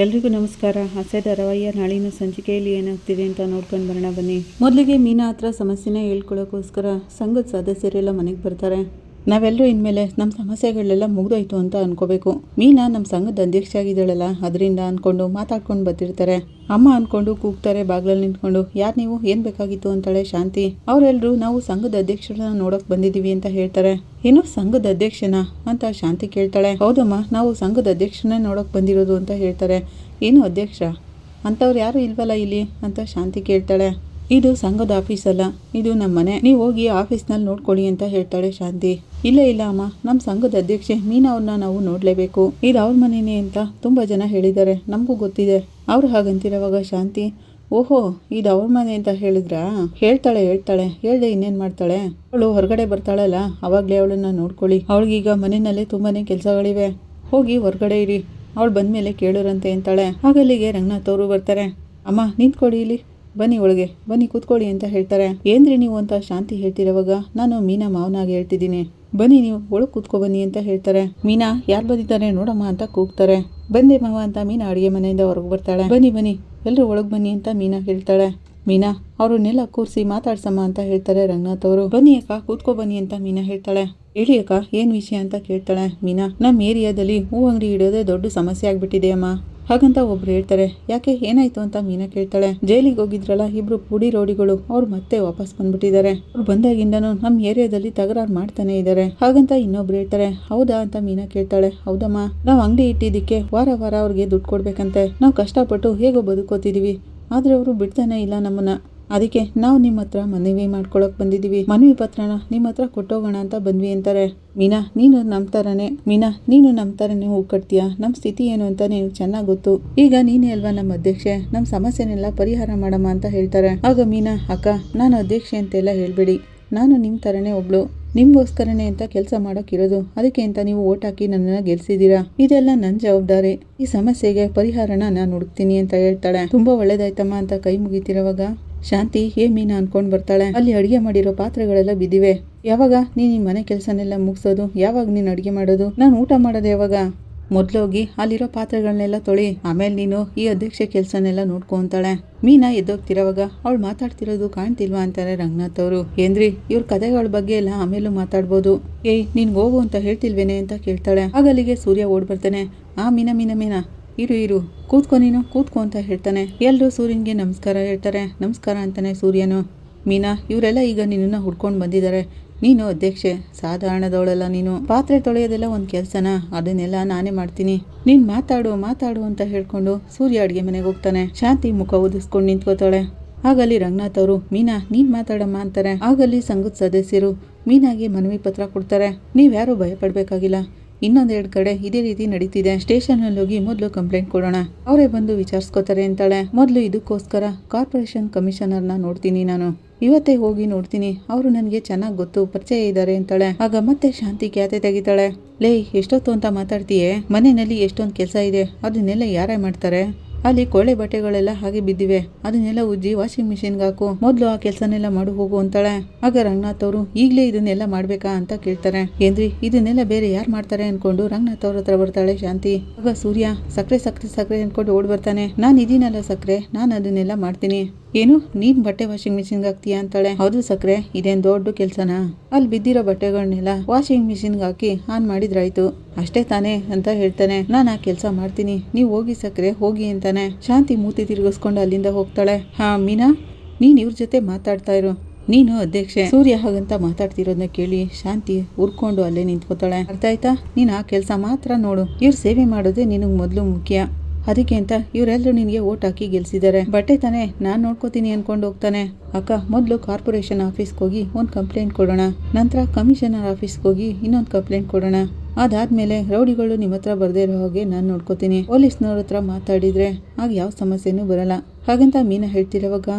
ಎಲ್ರಿಗೂ ನಮಸ್ಕಾರ. ಹಾಸ್ಯ ಧಾರಾವಾಹಿಯ ನಾಳಿನ ಸಂಚಿಕೆಯಲ್ಲಿ ಏನಾಗ್ತಿದೆ ಅಂತ ನೋಡ್ಕೊಂಡು ಬರೋಣ ಬನ್ನಿ. ಮೊದಲಿಗೆ ಮೀನಾ ಹತ್ರ ಸಮಸ್ಯೆನ ಹೇಳ್ಕೊಳ್ಳೋಕ್ಕೋಸ್ಕರ ಸಂಘದ ಸದಸ್ಯರೆಲ್ಲ ಮನೆಗೆ ಬರ್ತಾರೆ. ನಾವೆಲ್ಲರೂ ಇನ್ಮೇಲೆ ನಮ್ಮ ಸಮಸ್ಯೆಗಳೆಲ್ಲ ಮುಗ್ದೋಯ್ತು ಅಂತ ಅನ್ಕೋಬೇಕು. ಮೀನಾ ನಮ್ಮ ಸಂಘದ ಅಧ್ಯಕ್ಷ ಆಗಿದ್ದಾಳಲ್ಲ, ಅದರಿಂದ ಅನ್ಕೊಂಡು ಮಾತಾಡ್ಕೊಂಡು ಬರ್ತಿರ್ತಾರೆ. ಅಮ್ಮ ಅನ್ಕೊಂಡು ಕೂಗ್ತಾರೆ ಬಾಗ್ಲಲ್ಲಿ ನಿಂತ್ಕೊಂಡು. ಯಾರು ನೀವು, ಏನ್ ಬೇಕಾಗಿತ್ತು ಅಂತಾಳೆ ಶಾಂತಿ. ಅವರೆಲ್ಲರೂ ನಾವು ಸಂಘದ ಅಧ್ಯಕ್ಷರನ್ನ ನೋಡಕ್ ಬಂದಿದೀವಿ ಅಂತ ಹೇಳ್ತಾರೆ. ಏನು, ಸಂಘದ ಅಧ್ಯಕ್ಷನ ಅಂತ ಶಾಂತಿ ಕೇಳ್ತಾಳೆ. ಹೌದಮ್ಮ, ನಾವು ಸಂಘದ ಅಧ್ಯಕ್ಷನೇ ನೋಡಕ್ ಬಂದಿರೋದು ಅಂತ ಹೇಳ್ತಾರೆ. ಏನು ಅಧ್ಯಕ್ಷ ಅಂತವ್ರು ಯಾರು ಇಲ್ವಲ್ಲ ಇಲ್ಲಿ ಅಂತ ಶಾಂತಿ ಕೇಳ್ತಾಳೆ. ಇದು ಸಂಘದ ಆಫೀಸ್ ಅಲ್ಲ, ಇದು ನಮ್ಮ ಮನೆ, ನೀವು ಹೋಗಿ ಆಫೀಸ್ನಲ್ಲಿ ನೋಡ್ಕೊಳ್ಳಿ ಅಂತ ಹೇಳ್ತಾಳೆ ಶಾಂತಿ. ಇಲ್ಲ ಇಲ್ಲ ಅಮ್ಮ, ನಮ್ಮ ಸಂಘದ ಅಧ್ಯಕ್ಷೆ ಮೀನಾ ಅವ್ರನ್ನ ನಾವು ನೋಡ್ಲೇಬೇಕು, ಇದು ಅವ್ರ ಮನೆನೇ ಅಂತ ತುಂಬಾ ಜನ ಹೇಳಿದ್ದಾರೆ, ನಮಗೂ ಗೊತ್ತಿದೆ. ಅವ್ರು ಹಾಗಂತಿರೋವಾಗ ಶಾಂತಿ, ಓಹೋ ಇದು ಅವ್ರ ಮನೆ ಅಂತ ಹೇಳಿದ್ರಾ? ಹೇಳ್ತಾಳೆ ಹೇಳ್ದೆ ಇನ್ನೇನ್ ಮಾಡ್ತಾಳೆ. ಅವಳು ಹೊರಗಡೆ ಬರ್ತಾಳಲ್ಲ, ಅವಾಗ್ಲೇ ಅವಳನ್ನ ನೋಡ್ಕೊಳ್ಳಿ. ಅವಳಿಗೀಗ ಮನೆಯಲ್ಲೇ ತುಂಬಾನೇ ಕೆಲಸಗಳಿವೆ, ಹೋಗಿ ಹೊರಗಡೆ ಇರಿ, ಅವಳು ಬಂದ್ಮೇಲೆ ಕೇಳೋರಂತೆ ಅಂತಾಳೆ. ಆಗಲ್ಲಿಗೆ ರಂಗನಾಥ್ ಅವರು ಬರ್ತಾರೆ. ಅಮ್ಮ ನಿಂತ್ಕೊಡಿ ಇಲ್ಲಿ, ಬನ್ನಿ ಒಳಗೆ ಬನ್ನಿ ಕೂತ್ಕೊಳ್ಳಿ ಅಂತ ಹೇಳ್ತಾರೆ. ಏನ್ರಿ ನೀವು ಅಂತ ಶಾಂತಿ ಹೇಳ್ತಿರೋವಾಗ, ನಾನು ಮೀನಾ ಮಾವನಾಗಿ ಹೇಳ್ತಿದ್ದೀನಿ, ಬನ್ನಿ ನೀವು ಒಳಗೆ ಕೂತ್ಕೊ ಬನ್ನಿ ಅಂತ ಹೇಳ್ತಾರೆ. ಮೀನಾ ಯಾರು ಬಂದಿದ್ದಾರೆ ನೋಡಮ್ಮ ಅಂತ ಕೂಗ್ತಾರೆ. ಬಂದೆ ಮಾವ ಅಂತ ಮೀನಾ ಅಡುಗೆ ಮನೆಯಿಂದ ಹೊರಗೆ ಬರ್ತಾಳೆ. ಬನ್ನಿ ಎಲ್ಲರೂ ಒಳಗೆ ಬನ್ನಿ ಅಂತ ಮೀನಾ ಹೇಳ್ತಾಳೆ. ಮೀನಾ ಅವ್ರನ್ನೆಲ್ಲ ಕೂರಿಸಿ ಮಾತಾಡ್ಸಮ್ಮ ಅಂತ ಹೇಳ್ತಾರೆ ರಂಗನಾಥ್ ಅವರು. ಬನ್ನಿ ಅಕ್ಕ ಕೂತ್ಕೊ ಬನ್ನಿ ಅಂತ ಮೀನಾ ಹೇಳ್ತಾಳೆ. ಹೇಳಿ ಅಕ್ಕ ಏನ್ ವಿಷಯ ಅಂತ ಕೇಳ್ತಾಳೆ ಮೀನಾ. ನಮ್ಮ ಏರಿಯಾದಲ್ಲಿ ಹೂ ಅಂಗಡಿ ಇಡೋದೇ ದೊಡ್ಡ ಸಮಸ್ಯೆ ಆಗ್ಬಿಟ್ಟಿದೆ ಅಮ್ಮ ಹಾಗಂತ ಒಬ್ರು ಹೇಳ್ತಾರೆ. ಯಾಕೆ ಏನಾಯ್ತು ಅಂತ ಮೀನಾ ಕೇಳ್ತಾಳೆ. ಜೈಲಿಗೆ ಹೋಗಿದ್ರಲ್ಲ ಇಬ್ರು ಪುಡಿ ರೋಡಿಗಳು, ಅವ್ರು ಮತ್ತೆ ವಾಪಸ್ ಬಂದ್ಬಿಟ್ಟಿದ್ದಾರೆ. ಅವ್ರು ಬಂದಾಗಿಂದನೂ ನಮ್ಮ ಏರಿಯಾದಲ್ಲಿ ತಕರಾರು ಮಾಡ್ತಾನೆ ಇದ್ದಾರೆ ಹಾಗಂತ ಇನ್ನೊಬ್ರು ಹೇಳ್ತಾರೆ. ಹೌದಾ ಅಂತ ಮೀನಾ ಕೇಳ್ತಾಳೆ. ಹೌದಮ್ಮ, ನಾವು ಅಂಗಡಿ ಇಟ್ಟಿದ್ದಕ್ಕೆ ವಾರ ಅವ್ರಿಗೆ ದುಡ್ಡು ಕೊಡ್ಬೇಕಂತೆ. ನಾವು ಕಷ್ಟಪಟ್ಟು ಹೇಗೋ ಬದುಕೋತಿದೀವಿ, ಆದ್ರೆ ಅವರು ಬಿಡ್ತಾನೆ ಇಲ್ಲ ನಮ್ಮನ್ನ. ಅದಕ್ಕೆ ನಾವು ನಿಮ್ಮ ಹತ್ರ ಮನವಿ ಮಾಡ್ಕೊಳಕ್ ಬಂದಿದೀವಿ. ಮನವಿ ಪತ್ರನ ನಿಮ್ಮ ಹತ್ರ ಕೊಟ್ಟೋಗೋಣ ಅಂತ ಬಂದ್ವಿ ಅಂತಾರೆ. ಮೀನಾ ನೀನು ನಮ್ಮ ಥರನೇ ಹೂ ಕಟ್ತೀಯಾ, ನಮ್ಮ ಸ್ಥಿತಿ ಏನು ಅಂತ ನೀವು ಚೆನ್ನಾಗಿ ಗೊತ್ತು. ಈಗ ನೀನೇ ಅಲ್ವಾ ನಮ್ಮ ಅಧ್ಯಕ್ಷೆ, ನಮ್ಮ ಸಮಸ್ಯೆನೆಲ್ಲ ಪರಿಹಾರ ಮಾಡಮ್ಮ ಅಂತ ಹೇಳ್ತಾರೆ. ಆಗ ಮೀನಾ, ಅಕ್ಕ ನಾನು ಅಧ್ಯಕ್ಷೆ ಅಂತೆಲ್ಲ ಹೇಳ್ಬೇಡಿ, ನಾನು ನಿಮ್ಮ ಥರನೇ ಒಬ್ಳು, ನಿಮ್ಗೋಸ್ಕರನೇ ಅಂತ ಕೆಲಸ ಮಾಡೋಕ್ಕಿರೋದು, ಅದಕ್ಕೆ ಅಂತ ನೀವು ಓಟ್ ಹಾಕಿ ನನ್ನನ್ನು ಗೆಲ್ಸಿದ್ದೀರಾ, ಇದೆಲ್ಲ ನನ್ನ ಜವಾಬ್ದಾರಿ, ಈ ಸಮಸ್ಯೆಗೆ ಪರಿಹಾರನ ನಾನು ಹುಡುಕ್ತೀನಿ ಅಂತ ಹೇಳ್ತಾಳೆ. ತುಂಬಾ ಒಳ್ಳೇದಾಯ್ತಮ್ಮ ಅಂತ ಕೈ ಮುಗಿತಿರೋವಾಗ ಶಾಂತಿ ಮೀನಾ ಅನ್ಕೊಂಡ್ ಬರ್ತಾಳೆ. ಅಲ್ಲಿ ಅಡಿಗೆ ಮಾಡಿರೋ ಪಾತ್ರೆಗಳೆಲ್ಲ ಬಿದ್ದಿವೆ. ಯಾವಾಗ ನೀನ್ ಈ ಮನೆ ಕೆಲಸನೆಲ್ಲ ಮುಗಿಸೋದು, ಯಾವಾಗ ನೀನ್ ಅಡಿಗೆ ಮಾಡೋದು, ನಾನು ಊಟ ಮಾಡೋದು ಯಾವಾಗ? ಮೊದ್ಲೋಗಿ ಅಲ್ಲಿರೋ ಪಾತ್ರೆಗಳನ್ನೆಲ್ಲ ತೊಳಿ, ಆಮೇಲೆ ನೀನು ಈ ಅಧ್ಯಕ್ಷೆ ಕೆಲಸನೆಲ್ಲ ನೋಡ್ಕೊಂತಾಳೆ. ಮೀನಾ ಎದ್ದೋಗ್ತಿರೋವಾಗ ಅವಳು ಮಾತಾಡ್ತಿರೋದು ಕಾಣ್ತಿಲ್ವಾ ಅಂತಾರೆ ರಂಗನಾಥ್ ಅವರು. ಏನ್ರಿ ಇವ್ರ ಕಥೆಗಳ ಬಗ್ಗೆ ಎಲ್ಲ ಆಮೇಲೂ ಮಾತಾಡ್ಬೋದು, ನಿನ್ಗೆ ಹೋಗು ಅಂತ ಹೇಳ್ತಿಲ್ವೇನೆ ಅಂತ ಕೇಳ್ತಾಳೆ. ಆಗಲ್ಲಿಗೆ ಸೂರ್ಯ ಓಡ್ ಬರ್ತಾನೆ. ಮೀನಾ ಇರು ಕೂತ್ಕೊ ಅಂತ ಹೇಳ್ತಾನೆ. ಎಲ್ಲರೂ ಸೂರ್ಯನ್ಗೆ ನಮಸ್ಕಾರ ಹೇಳ್ತಾರೆ. ನಮಸ್ಕಾರ ಅಂತಾನೆ ಸೂರ್ಯನು. ಮೀನಾ ಇವರೆಲ್ಲ ಈಗ ನಿನ್ನನ್ನು ಹುಡ್ಕೊಂಡು ಬಂದಿದ್ದಾರೆ, ನೀನು ಅಧ್ಯಕ್ಷೆ, ಸಾಧಾರಣದವಳಲ್ಲ ನೀನು. ಪಾತ್ರೆ ತೊಳೆಯೋದೆಲ್ಲ ಒಂದು ಕೆಲಸನ, ಅದನ್ನೆಲ್ಲ ನಾನೇ ಮಾಡ್ತೀನಿ, ನೀನ್ ಮಾತಾಡು ಅಂತ ಹೇಳ್ಕೊಂಡು ಸೂರ್ಯ ಅಡುಗೆ ಮನೆಗೆ ಹೋಗ್ತಾನೆ. ಶಾಂತಿ ಮುಖ ಊದಿಸ್ಕೊಂಡು ನಿಂತ್ಕೋತಾಳೆ. ಆಗಲ್ಲಿ ರಂಗನಾಥ್ ಅವರು, ಮೀನಾ ನೀನ್ ಮಾತಾಡಮ್ಮ ಅಂತಾರೆ. ಆಗಲ್ಲಿ ಸಂಘದ ಸದಸ್ಯರು ಮೀನಾಗೆ ಮನವಿ ಪತ್ರ ಕೊಡ್ತಾರೆ. ನೀವ್ಯಾರು ಭಯ ಪಡ್ಬೇಕಾಗಿಲ್ಲ, ಇನ್ನೊಂದೆರಡು ಕಡೆ ಇದೇ ರೀತಿ ನಡೀತಿದೆ, ಸ್ಟೇಷನ್ ಅಲ್ಲಿ ಹೋಗಿ ಮೊದಲು ಕಂಪ್ಲೇಂಟ್ ಕೊಡೋಣ, ಅವರೇ ಬಂದು ವಿಚಾರಿಸ್ಕೋತಾರೆ ಅಂತಾಳೆ. ಮೊದಲು ಇದಕ್ಕೋಸ್ಕರ ಕಾರ್ಪೊರೇಷನ್ ಕಮಿಷನರ್ನ ನೋಡ್ತೀನಿ, ನಾನು ಇವತ್ತೇ ಹೋಗಿ ನೋಡ್ತೀನಿ, ಅವರು ನನಗೆ ಚೆನ್ನಾಗಿ ಗೊತ್ತು, ಪರಿಚಯ ಇದ್ದಾರೆ ಅಂತಾಳೆ. ಆಗ ಮತ್ತೆ ಶಾಂತಿ ಖ್ಯಾತೆ ತೆಗಿತಾಳೆ. ಎಷ್ಟೊತ್ತು ಅಂತ ಮಾತಾಡ್ತೀಯೇ, ಮನೆಯಲ್ಲಿ ಎಷ್ಟೊಂದು ಕೆಲಸ ಇದೆ, ಅದನ್ನೆಲ್ಲ ಯಾರೇ ಮಾಡ್ತಾರೆ, ಅಲ್ಲಿ ಕೊಳೆ ಬಟ್ಟೆಗಳೆಲ್ಲ ಹಾಗೆ ಬಿದ್ದಿವೆ, ಅದನ್ನೆಲ್ಲ ಉಜ್ಜಿ ವಾಷಿಂಗ್ ಮಿಷಿನ್ಗೆ ಹಾಕು, ಮೊದಲು ಆ ಕೆಲಸನೆಲ್ಲ ಮಾಡು ಹೋಗು ಅಂತಾಳೆ. ಆಗ ರಂಗನಾಥ್ ಅವರು, ಈಗಲೇ ಇದನ್ನೆಲ್ಲ ಮಾಡ್ಬೇಕಾ ಅಂತ ಕೇಳ್ತಾರೆ. ಏನ್ರಿ ಇದನ್ನೆಲ್ಲ ಬೇರೆ ಯಾರು ಮಾಡ್ತಾರೆ ಅನ್ಕೊಂಡು ರಂಗನಾಥ್ ಅವ್ರ ಹತ್ರ ಬರ್ತಾಳೆ ಶಾಂತಿ. ಆಗ ಸೂರ್ಯ ಸಕ್ರೆ ಅನ್ಕೊಂಡು ಓಡ್ ಬರ್ತಾನೆ. ನಾನು ಇದೀನಲ್ಲ ಸಕ್ರೆ, ನಾನು ಅದನ್ನೆಲ್ಲ ಮಾಡ್ತೀನಿ. ಏನು, ನೀನ್ ಬಟ್ಟೆ ವಾಷಿಂಗ್ ಮಿಷಿನ್ಗೆ ಹಾಕ್ತೀಯಾ ಅಂತಾಳೆ. ಹೌದು ಸಕ್ರೆ, ಇದೇನ್ ದೊಡ್ಡ ಕೆಲ್ಸನಾ, ಅಲ್ಲಿ ಬಿದ್ದಿರೋ ಬಟ್ಟೆಗಳನ್ನೆಲ್ಲ ವಾಷಿಂಗ್ ಮಿಷಿನ್ಗೆ ಹಾಕಿ ಆನ್ ಮಾಡಿದ್ರಾಯ್ತು, ಅಷ್ಟೇ ತಾನೇ ಅಂತ ಹೇಳ್ತಾನೆ. ನಾನು ಆ ಕೆಲಸ ಮಾಡ್ತೀನಿ, ನೀವು ಹೋಗಿ ಸಕ್ರೆ ಹೋಗಿ ಅಂತಾನೆ. ಶಾಂತಿ ಮೂತಿ ತಿರುಗಿಸ್ಕೊಂಡು ಅಲ್ಲಿಂದ ಹೋಗ್ತಾಳೆ. ಮೀನಾ ನೀನ್ ಇವ್ರ ಜೊತೆ ಮಾತಾಡ್ತಾ ಇರು, ನೀನು ಅಧ್ಯಕ್ಷೆ. ಸೂರ್ಯ ಹಾಗಂತ ಮಾತಾಡ್ತಿರೋದನ್ನ ಕೇಳಿ ಶಾಂತಿ ಉರ್ಕೊಂಡು ಅಲ್ಲೇ ನಿಂತ್ಕೋತಾಳೆ. ಅರ್ಥ ಆಯ್ತಾ, ನೀನ್ ಆ ಕೆಲಸ ಮಾತ್ರ ನೋಡು, ಇವ್ರ ಸೇವೆ ಮಾಡೋದೇ ನಿನಗ್ ಮೊದಲು ಮುಖ್ಯ, ಅದಕ್ಕೆ ಅಂತ ಇವರೆಲ್ಲರೂ ನಿನಗೆ ಓಟ್ ಹಾಕಿ ಗೆಲ್ಸಿದ್ದಾರೆ, ಬಟ್ಟೆ ತಾನೆ ನಾನು ನೋಡ್ಕೋತೀನಿ ಅನ್ಕೊಂಡು ಹೋಗ್ತಾನೆ. ಅಕ್ಕ ಮೊದಲು ಕಾರ್ಪೊರೇಷನ್ ಆಫೀಸ್ಗೆ ಹೋಗಿ ಒಂದು ಕಂಪ್ಲೇಂಟ್ ಕೊಡೋಣ, ನಂತರ ಕಮಿಷನರ್ ಆಫೀಸ್ಗೆ ಹೋಗಿ ಇನ್ನೊಂದು ಕಂಪ್ಲೇಂಟ್ ಕೊಡೋಣ, ಅದಾದ್ಮೇಲೆ ರೌಡಿಗಳು ನಿಮ್ಮ ಹತ್ರ ಬರ್ದೇ ಇರೋ ಹಾಗೆ ನಾನು ನೋಡ್ಕೋತೀನಿ, ಪೊಲೀಸ್ನವ್ರ ಹತ್ರ ಮಾತಾಡಿದ್ರೆ ಆಗ ಯಾವ ಸಮಸ್ಯೆನೂ ಬರಲ್ಲ ಹಾಗಂತ ಮೀನಾ ಹೇಳ್ತಿರೋವಾಗ,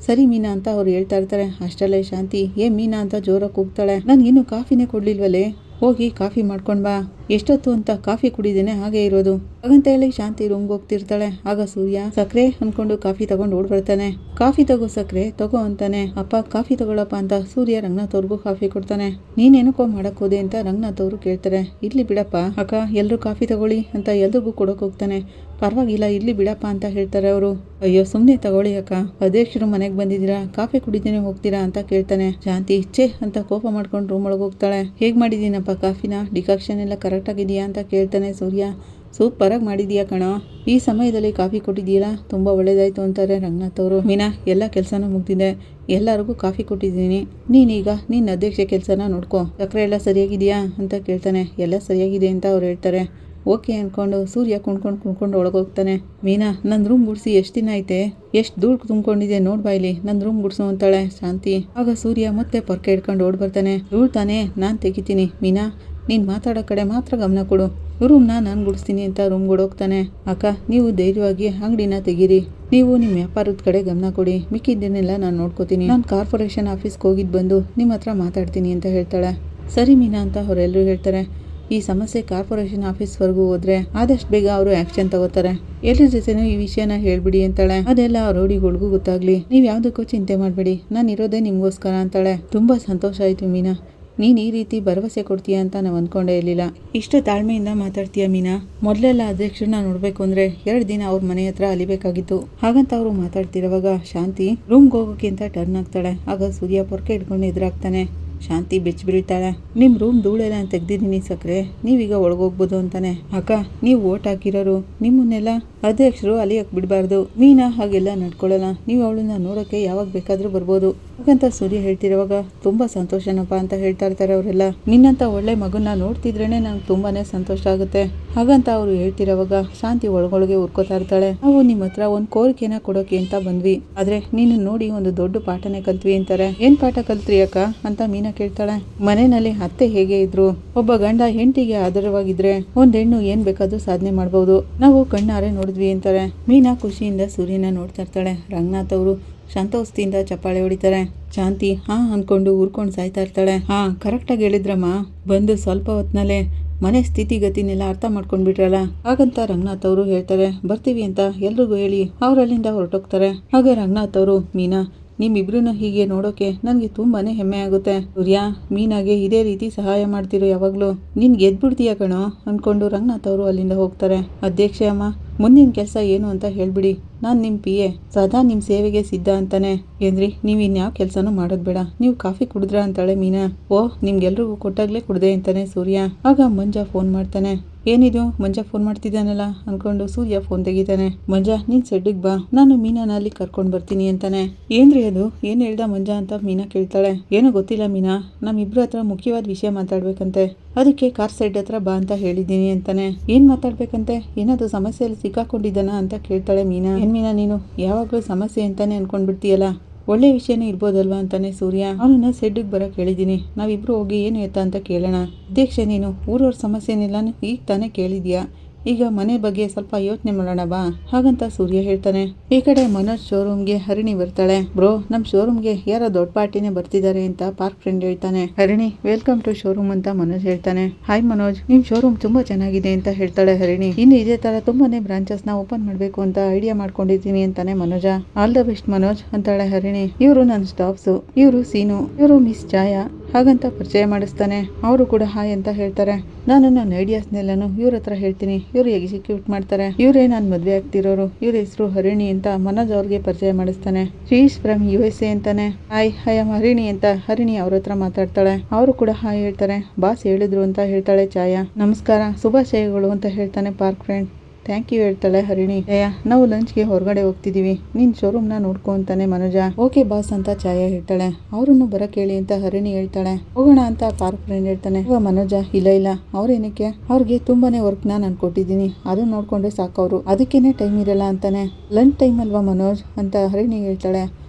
ಸರಿ ಮೀನಾ ಅಂತ ಅವ್ರು ಹೇಳ್ತಾ ಇರ್ತಾರೆ. ಅಷ್ಟಲ್ಲೇ ಶಾಂತಿ ಮೀನಾ ಅಂತ ಜೋರಾಗಿ ಕೂಗ್ತಾಳೆ. ನನ್ಗಿನ್ನೂ ಕಾಫಿನೇ ಕೊಡ್ಲಿಲ್ವಲ್ಲೇ, ಹೋಗಿ ಕಾಫಿ ಮಾಡ್ಕೊಂಡ್ ಬಾ. ಎಷ್ಟೊತ್ತು ಅಂತ ಕಾಫಿ ಕುಡಿದೇನೆ ಹಾಗೆ ಇರೋದು ಹಾಗಂತ ಹೇಳಿ ಶಾಂತಿ ರೂಮ್ಗೆ ಹೋಗ್ತಿರ್ತಾಳೆ. ಆಗ ಸೂರ್ಯ ಸಕ್ಕರೆ ಅನ್ಕೊಂಡು ಕಾಫಿ ತಗೊಂಡು ಓಡ್ ಬರ್ತಾನೆ. ಕಾಫಿ ತಗೋ ಸಕ್ಕರೆ ತಗೋ ಅಂತಾನೆ. ಅಪ್ಪ ಕಾಫಿ ತಗೊಳಪ್ಪ ಅಂತ ಸೂರ್ಯ ರಂಗನಾಥ್ ಅವ್ರಿಗೂ ಕಾಫಿ ಕೊಡ್ತಾನೆ. ನೀನೇನಕ್ಕೋ ಮಾಡಕ್ ಹೋದೆ ಅಂತ ರಂಗನಾಥ್ ಅವರು ಕೇಳ್ತಾರೆ. ಇರ್ಲಿ ಬಿಡಪ್ಪ ಅಕ್ಕ, ಎಲ್ರು ಕಾಫಿ ತಗೊಳ್ಳಿ ಅಂತ ಎಲ್ರಿಗೂ ಕೊಡಕ್ ಹೋಗ್ತಾನೆ. ಪರವಾಗಿಲ್ಲ ಇರ್ಲಿ ಬಿಡಪ್ಪ ಅಂತ ಹೇಳ್ತಾರೆ ಅವರು. ಅಯ್ಯೋ ಸುಮ್ನೆ ತಗೊಳ್ಳಿ ಅಕ್ಕ, ಅಧ್ಯಕ್ಷರು ಮನೆಗೆ ಬಂದಿದ್ದೀರಾ, ಕಾಫಿ ಕುಡಿದೇನೆ ಹೋಗ್ತೀರಾ ಅಂತ ಕೇಳ್ತಾನೆ. ಶಾಂತಿ ಛೇ ಅಂತ ಕೋಪ ಮಾಡ್ಕೊಂಡು ರೂಮ್ ಒಳಗೆ ಹೋಗ್ತಾಳೆ. ಹೇಗ್ ಮಾಡಿದೀನಪ್ಪ ಕಾಫಿನ, ಡಿಕಾಕ್ಷನ್ ಎಲ್ಲ ಕರೆಕ್ಟ್ ಆಗಿದೆಯಾ ಅಂತ ಕೇಳ್ತಾನೆ ಸೂರ್ಯ. ಸೂಪರ್ ಆಗಿ ಮಾಡಿದೀಯಾ ಕಣೋ, ಈ ಸಮಯದಲ್ಲಿ ಕಾಫಿ ಕೊಟ್ಟಿದ್ದೀರಾ, ತುಂಬಾ ಒಳ್ಳೇದಾಯ್ತು ಅಂತಾರೆ ರಂಗನಾಥ್ ಅವರು. ಮೀನಾ ಎಲ್ಲ ಕೆಲಸನೂ ಮುಗ್ದಿದೆ, ಎಲ್ಲರಿಗೂ ಕಾಫಿ ಕೊಟ್ಟಿದ್ದೀನಿ, ನೀನೀಗ ನಿನ್ನ ಅಧ್ಯಕ್ಷ ಕೆಲಸನ ನೋಡ್ಕೋ, ಸಕ್ಕರೆ ಎಲ್ಲ ಸರಿಯಾಗಿದೆಯಾ ಅಂತ ಕೇಳ್ತಾನೆ. ಎಲ್ಲ ಸರಿಯಾಗಿದೆ ಅಂತ ಅವ್ರು ಹೇಳ್ತಾರೆ. ಓಕೆ ಅನ್ಕೊಂಡು ಸೂರ್ಯ ಕುಣ್ಕೊಂಡು ಒಳಗೋಗ್ತಾನೆ. ಮೀನಾ ನನ್ನ ರೂಮ್ ಗುಡಿಸಿ ಎಷ್ಟು ದಿನ ಐತೆ, ಎಷ್ಟು ಧೂಳು ತುಂಬ್ಕೊಂಡಿದೆ ನೋಡ್ಬಾಯ್ಲಿ, ನನ್ನ ರೂಮ್ ಗುಡಿಸು ಅಂತಾಳೆ ಶಾಂತಿ. ಆಗ ಸೂರ್ಯ ಮತ್ತೆ ಪೊರ್ಕೆ ಹಿಡ್ಕೊಂಡು ಓಡ್ ಬರ್ತಾನೆ. ಧೂಳು ತಾನೇ ನಾನು ತೆಗಿತೀನಿ, ಮೀನಾ ನೀನು ಮಾತಾಡೋ ಕಡೆ ಮಾತ್ರ ಗಮನ ಕೊಡು, ರೂಮ್ನ ನಾನು ಗುಡಿಸ್ತೀನಿ ಅಂತ ರೂಮ್ ಹೋಗ್ತಾನೆ. ಅಕ್ಕ ನೀವು ಧೈರ್ಯವಾಗಿ ಅಂಗಡಿನ ತೆಗೀರಿ, ನೀವು ನಿಮ್ಮ ವ್ಯಾಪಾರದ ಕಡೆ ಗಮನ ಕೊಡಿ, ಮಿಕ್ಕಿದ್ದನ್ನೆಲ್ಲ ನಾನು ನೋಡ್ಕೋತೀನಿ, ನಾನು ಕಾರ್ಪೊರೇಷನ್ ಆಫೀಸ್ಗೆ ಹೋಗಿದ್ದು ಬಂದು ನಿಮ್ಮ ಹತ್ರ ಮಾತಾಡ್ತೀನಿ ಅಂತ ಹೇಳ್ತಾಳೆ. ಸರಿ ಮೀನಾ ಅಂತ ಅವರೆಲ್ಲರೂ ಹೇಳ್ತಾರೆ. ಈ ಸಮಸ್ಯೆ ಕಾರ್ಪೊರೇಷನ್ ಆಫೀಸ್ವರೆಗೂ ಹೋದ್ರೆ ಆದಷ್ಟು ಬೇಗ ಅವರು ಆಕ್ಷನ್ ತಗೋತಾರೆ, ಎಲ್ಲರ ಜೊತೆನೂ ಈ ವಿಷಯನ ಹೇಳ್ಬಿಡಿ ಅಂತಾಳೆ. ಅದೆಲ್ಲ ರೋಡಿಗಳಿಗೂ ಗೊತ್ತಾಗ್ಲಿ, ನೀವ್ ಯಾವ್ದಕ್ಕೂ ಚಿಂತೆ ಮಾಡ್ಬೇಡಿ, ನಾನು ಇರೋದೇ ನಿಮ್ಗೋಸ್ಕರ ಅಂತಾಳೆ. ತುಂಬಾ ಸಂತೋಷ ಆಯ್ತು ಮೀನಾ, ನೀನ್ ಈ ರೀತಿ ಭರವಸೆ ಕೊಡ್ತೀಯ ಅಂತ ನಾವು ಅಂದ್ಕೊಂಡೇ ಇರಲಿಲ್ಲ. ಇಷ್ಟು ತಾಳ್ಮೆಯಿಂದ ಮಾತಾಡ್ತೀಯ ಮೀನಾ, ಮೊದಲೆಲ್ಲ ಅಧ್ಯಕ್ಷರನ್ನ ನೋಡ್ಬೇಕು ಅಂದ್ರೆ 2 ದಿನ ಅವ್ರ ಮನೆ ಹತ್ರ ಅಲಿಬೇಕಾಗಿತ್ತು. ಹಾಗಂತ ಅವರು ಮಾತಾಡ್ತಿರುವಾಗ ಶಾಂತಿ ರೂಮ್ಗೆ ಹೋಗೋಕೆ ಅಂತ ಟರ್ನ್ ಆಗ್ತಾಳೆ. ಆಗ ಸೂರ್ಯ ಪೊರ್ಕೆ ಹಿಡ್ಕೊಂಡು ಎದುರಾಗ್ತಾನೆ. ಶಾಂತಿ ಬೆಚ್ಚ ಬೀಳ್ತಾಳೆ. ನಿಮ್ ರೂಮ್ ಧೂಳೆಲ್ಲ ತೆಗ್ದಿದ್ದೀನಿ ಸಕ್ರೆ, ನೀವೀಗ ಒಳಗೋಗ್ಬೋದು ಅಂತಾನೆ. ಅಕ್ಕ ನೀವು ಓಟ್ ಹಾಕಿರೋರು, ನಿಮ್ಮನ್ನೆಲ್ಲ ಅಧ್ಯಕ್ಷರು ಅಲಿಯಕ್ ಬಿಡಬಾರ್ದು, ಮೀನಾ ಹಾಗೆಲ್ಲ ನಡ್ಕೊಳ್ಳಲ್ಲ, ನೀವು ಅವಳನ್ನ ನೋಡೋಕೆ ಯಾವಾಗ ಬೇಕಾದ್ರೂ ಬರ್ಬೋದು ಹಾಗಂತ ಸೂರ್ಯ ಹೇಳ್ತಿರುವಾಗ ತುಂಬಾ ಸಂತೋಷನಪ್ಪ ಅಂತ ಹೇಳ್ತಾ ಇರ್ತಾರೆ ಅವರೆಲ್ಲ. ನಿನ್ನಂತ ಒಳ್ಳೆ ಮಗನ್ನ ನೋಡ್ತಿದ್ರೇನೆ ನಂಗೆ ತುಂಬಾನೇ ಸಂತೋಷ ಆಗುತ್ತೆ ಹಾಗಂತ ಅವ್ರು ಹೇಳ್ತಿರೋವಾಗ ಶಾಂತಿ ಒಳಗೊಳಗೆ ಉರ್ಕೋತಾ ಇರ್ತಾಳೆ. ನಾವು ನಿಮ್ಮ ಹತ್ರ ಒಂದು ಕೋರಿಕೆನ ಕೊಡೋಕೆ ಅಂತ ಬಂದ್ವಿ, ಆದ್ರೆ ನೀನು ನೋಡಿ ಒಂದು ದೊಡ್ಡ ಪಾಠನೇ ಕಲ್ತ್ವಿ ಅಂತಾರೆ. ಏನ್ ಪಾಠ ಕಲ್ತ್ರಿ ಅಕ್ಕ ಅಂತ ಮೀನಾ ಕೇಳ್ತಾಳೆ. ಮನೆಯಲ್ಲಿ ಅತ್ತೆ ಹೇಗೆ ಇದ್ರು, ಒಬ್ಬ ಗಂಡ ಹೆಂಡತಿಗೆ ಆಧಾರವಾಗಿದ್ರೆ ಒಂದ್ ಹೆಣ್ಣು ಏನ್ ಬೇಕಾದ್ರೂ ಸಾಧನೆ ಮಾಡ್ಬೋದು, ನಾವು ಕಣ್ಣಾರೆ ನೋಡಿದ್ವಿ ಅಂತಾರೆ. ಮೀನಾ ಖುಷಿಯಿಂದ ಸೂರ್ಯನ ನೋಡ್ತಾ ಇರ್ತಾಳೆ. ರಂಗನಾಥ್ ಅವರು ಶಾಂತೋಸ್ತಿಯಿಂದ ಚಪ್ಪಾಳೆ ಹೊಡಿತಾರೆ. ಶಾಂತಿ ಹಾ ಅನ್ಕೊಂಡು ಊರ್ಕೊಂಡು ಸಾಯ್ತಾ ಇರ್ತಾಳೆ. ಹಾ ಕರೆಕ್ಟಾಗಿ ಹೇಳಿದ್ರಮ್ಮ, ಬಂದು ಸ್ವಲ್ಪ ಹೊತ್ನಲ್ಲೇ ಮನೆ ಸ್ಥಿತಿಗತಿನೆಲ್ಲ ಅರ್ಥ ಮಾಡ್ಕೊಂಡ್ಬಿಟ್ರಲ್ಲ ಹಾಗಂತ ರಂಗನಾಥ್ ಅವರು ಹೇಳ್ತಾರೆ. ಬರ್ತೀವಿ ಅಂತ ಎಲ್ರಿಗೂ ಹೇಳಿ ಅವ್ರಲ್ಲಿಂದ ಹೊರಟೋಗ್ತಾರೆ. ಹಾಗೆ ರಂಗನಾಥ್ ಅವರು ಮೀನಾ ನಿಮ್ಮಿಬ್ರನ್ನ ಹೀಗೆ ನೋಡೋಕೆ ನನಗೆ ತುಂಬಾನೇ ಹೆಮ್ಮೆ ಆಗುತ್ತೆ. ಸೂರ್ಯ ಮೀನಾಗೆ ಇದೇ ರೀತಿ ಸಹಾಯ ಮಾಡ್ತಿರೋ ಯಾವಾಗ್ಲೂ, ನಿನ್ ಗೆದ್ಬಿಡ್ತೀಯ ಕಣೋ ಅನ್ಕೊಂಡು ರಂಗನಾಥ್ ಅವರು ಅಲ್ಲಿಂದ ಹೋಗ್ತಾರೆ. ಅಧ್ಯಕ್ಷೆ ಅಮ್ಮ ಮುಂದಿನ ಕೆಲಸ ಏನು ಅಂತ ಹೇಳ್ಬಿಡಿ, ನಾನು ನಿಮ್ಮ PA ಸದಾ ನಿಮ್ಮ ಸೇವೆಗೆ ಸಿದ್ಧ ಅಂತಾನೆ. ಏನ್ರಿ ನೀವು ಇನ್ಯಾವ ಕೆಲಸನೂ ಮಾಡೋದು ಬೇಡ, ನೀವು ಕಾಫಿ ಕುಡಿದ್ರ ಅಂತಾಳೆ ಮೀನಾ. ಓ ನಿಮ್ಗೆಲ್ರಿಗೂ ಕೊಟ್ಟಾಗ್ಲೇ ಕುಡ್ದೆ ಅಂತಾನೆ ಸೂರ್ಯ. ಆಗ ಮಂಜ ಫೋನ್ ಮಾಡ್ತಾನೆ. ಏನಿದು ಮಂಜ ಫೋನ್ ಮಾಡ್ತಿದ್ದಾನಲ್ಲ ಅನ್ಕೊಂಡು ಸೂರ್ಯ ಫೋನ್ ತೆಗಿತಾನೆ. ಮಂಜ ನೀನ್ ಸೆಡ್ಡಿಗೆ ಬಾ, ನಾನು ಮೀನಾನ ಅಲ್ಲಿ ಕರ್ಕೊಂಡ್ ಬರ್ತೀನಿ ಅಂತಾನೆ. ಏನ್ರಿ ಅದು, ಏನ್ ಹೇಳ್ದ ಮಂಜ ಅಂತ ಮೀನಾ ಕೇಳ್ತಾಳೆ. ಏನೋ ಗೊತ್ತಿಲ್ಲ ಮೀನಾ, ನಮ್ಮಿಬ್ರ ಹತ್ರ ಮುಖ್ಯವಾದ ವಿಷಯ ಮಾತಾಡ್ಬೇಕಂತೆ, ಅದಕ್ಕೆ ಕಾರ್ ಸೈಡ್ ಹತ್ರ ಬಾ ಅಂತ ಹೇಳಿದ್ದೀನಿ ಅಂತಾನೆ. ಏನ್ ಮಾತಾಡ್ಬೇಕಂತೆ, ಏನಾದ್ರು ಸಮಸ್ಯೆಯಲ್ಲಿ ಸಿಕ್ಕಾಕೊಂಡಿದ್ದಾನ ಅಂತ ಕೇಳ್ತಾಳೆ ಮೀನಾ. ಏನ್ ಮೀನಾ ನೀನು ಯಾವಾಗ್ಲೂ ಸಮಸ್ಯೆ ಅಂತಾನೆ ಅನ್ಕೊಂಡ್ಬಿಡ್ತೀಯಲ್ಲ, ಒಳ್ಳೆ ವಿಷಯನೇ ಇರ್ಬೋದಲ್ವಾ ಅಂತಾನೆ ಸೂರ್ಯ. ಅವನನ್ನ ಸೆಡ್ಡಿಗೆ ಬರಕ್ ಹೇಳಿದೀನಿ, ನಾವಿಬ್ರು ಹೋಗಿ ಏನು ಎತ್ತ ಅಂತ ಕೇಳೋಣ. ಅಧ್ಯಕ್ಷೆ ನೀನು ಊರವ್ರ ಸಮಸ್ಯೆನಿಲ್ಲ ಈಗ ತಾನೇ ಕೇಳಿದ್ಯಾ, ಈಗ ಮನೆ ಬಗ್ಗೆ ಸ್ವಲ್ಪ ಯೋಚನೆ ಮಾಡೋಣ ಬಾ ಹಾಗಂತ ಸೂರ್ಯ ಹೇಳ್ತಾನೆ. ಈ ಕಡೆ ಮನೋಜ್ ಶೋರೂಮ್ಗೆ ಹರಿಣಿ ಬರ್ತಾಳೆ. ಬ್ರೋ ನಮ್ ಶೋರೂಮ್ಗೆ ಯಾರೋ ದೊಡ್ಡ ಪಾರ್ಟಿನೇ ಬರ್ತಿದ್ದಾರೆ ಅಂತ ಪಾರ್ಕ್ ಫ್ರೆಂಡ್ ಹೇಳ್ತಾನೆ. ಹರಿಣಿ ವೆಲ್ಕಮ್ ಟು ಶೋರೂಮ್ ಅಂತ ಮನೋಜ್ ಹೇಳ್ತಾನೆ. ಹಾಯ್ ಮನೋಜ್, ನಿಮ್ ಶೋರೂಮ್ ತುಂಬಾ ಚೆನ್ನಾಗಿದೆ ಅಂತ ಹೇಳ್ತಾಳೆ ಹರಿಣಿ. ಇನ್ನು ಇದೇ ತರ ತುಂಬಾನೇ ಬ್ರಾಂಚಸ್ ನ ಓಪನ್ ಮಾಡ್ಬೇಕು ಅಂತ ಐಡಿಯಾ ಮಾಡ್ಕೊಂಡಿದ್ದೀನಿ ಅಂತಾನೆ Manoj. All the best Manoj ಅಂತಾಳೆ ಹರಿಣಿ. ಇವರು ನನ್ನ ಸ್ಟಾಫ್ಸ್, ಇವರು ಸೀನು, ಇವರು ಮಿಸ್ ಛಾಯಾ ಹಾಗಂತ ಪರಿಚಯ ಮಾಡಿಸ್ತಾನೆ. ಅವರು ಕೂಡ ಹಾಯ್ ಅಂತ ಹೇಳ್ತಾರೆ. ನಾನು ನನ್ನ ಐಡಿಯಾಸ್ನೆಲ್ಲಾನು ಇವ್ರ ಹತ್ರ ಹೇಳ್ತೀನಿ, ಇವ್ರು ಎಕ್ಸಿಕ್ಯೂಟ್ ಮಾಡ್ತಾರೆ. ಇವರೇ ನಾನು ಮದ್ವೆ ಆಗ್ತಿರೋರು, ಇವ್ರ ಹೆಸರು ಹರಿಣಿ ಅಂತ ಮನೋಜ್ ಅವ್ರಿಗೆ ಪರಿಚಯ ಮಾಡಿಸ್ತಾನೆ. ಶಿ ಈಸ್ ಫ್ರಮ್ USA ಅಂತಾನೆ. ಹಾಯ್ ಐ ಆಮ್ ಹರಿಣಿ ಅಂತ ಹರಿಣಿ ಅವ್ರ ಹತ್ರ ಮಾತಾಡ್ತಾಳೆ. ಅವರು ಕೂಡ ಹಾಯ್ ಹೇಳ್ತಾರೆ. ಬಾಸ್ ಹೇಳಿದ್ರು ಅಂತ ಹೇಳ್ತಾಳೆ ಛಾಯಾ. ನಮಸ್ಕಾರ ಶುಭಾಶಯಗಳು ಅಂತ ಹೇಳ್ತಾನೆ ಪಾರ್ಕ್ ಫ್ರೆಂಡ್. ಥ್ಯಾಂಕ್ ಯು ಹೇಳ್ತಾಳೆ ಹರಿಣಿ. ಛಾಯಾ ನಾವು ಲಂಚ್ಗೆ ಹೊರಗಡೆ ಹೋಗ್ತಿದೀವಿ, ನೀನ್ ಶೋರೂಮ್ನ ನೋಡ್ಕೊ ಅಂತಾನೆ ಮನೋಜ. ಓಕೆ ಬಾಸ್ ಅಂತ ಛಾಯಾ ಹೇಳ್ತಾಳೆ. ಅವ್ರನ್ನು ಬರಕ್ ಹೇಳಿ ಅಂತ ಹರಿಣಿ ಹೇಳ್ತಾಳೆ. ಹೋಗೋಣ ಅಂತ ಪಾರ್ಕ್ ಫ್ರೆಂಡ್ ಹೇಳ್ತಾನೆ. ಇವಾಗ ಮನೋಜ ಇಲ್ಲ ಅವ್ರೇನಕ್ಕೆ, ಅವ್ರಿಗೆ ತುಂಬಾನೇ ವರ್ಕ್ ನಾನು ಕೊಟ್ಟಿದ್ದೀನಿ, ಅದನ್ನ ನೋಡ್ಕೊಂಡ್ರೆ ಸಾಕವ್ರು, ಅದಕ್ಕೇನೆ ಟೈಮ್ ಇರಲ್ಲ ಅಂತಾನೆ. ಲಂಚ್ ಟೈಮ್ ಅಲ್ವಾ ಮನೋಜ್ ಅಂತ ಹರಿಣಿ ಹೇಳ್ತಾಳೆ.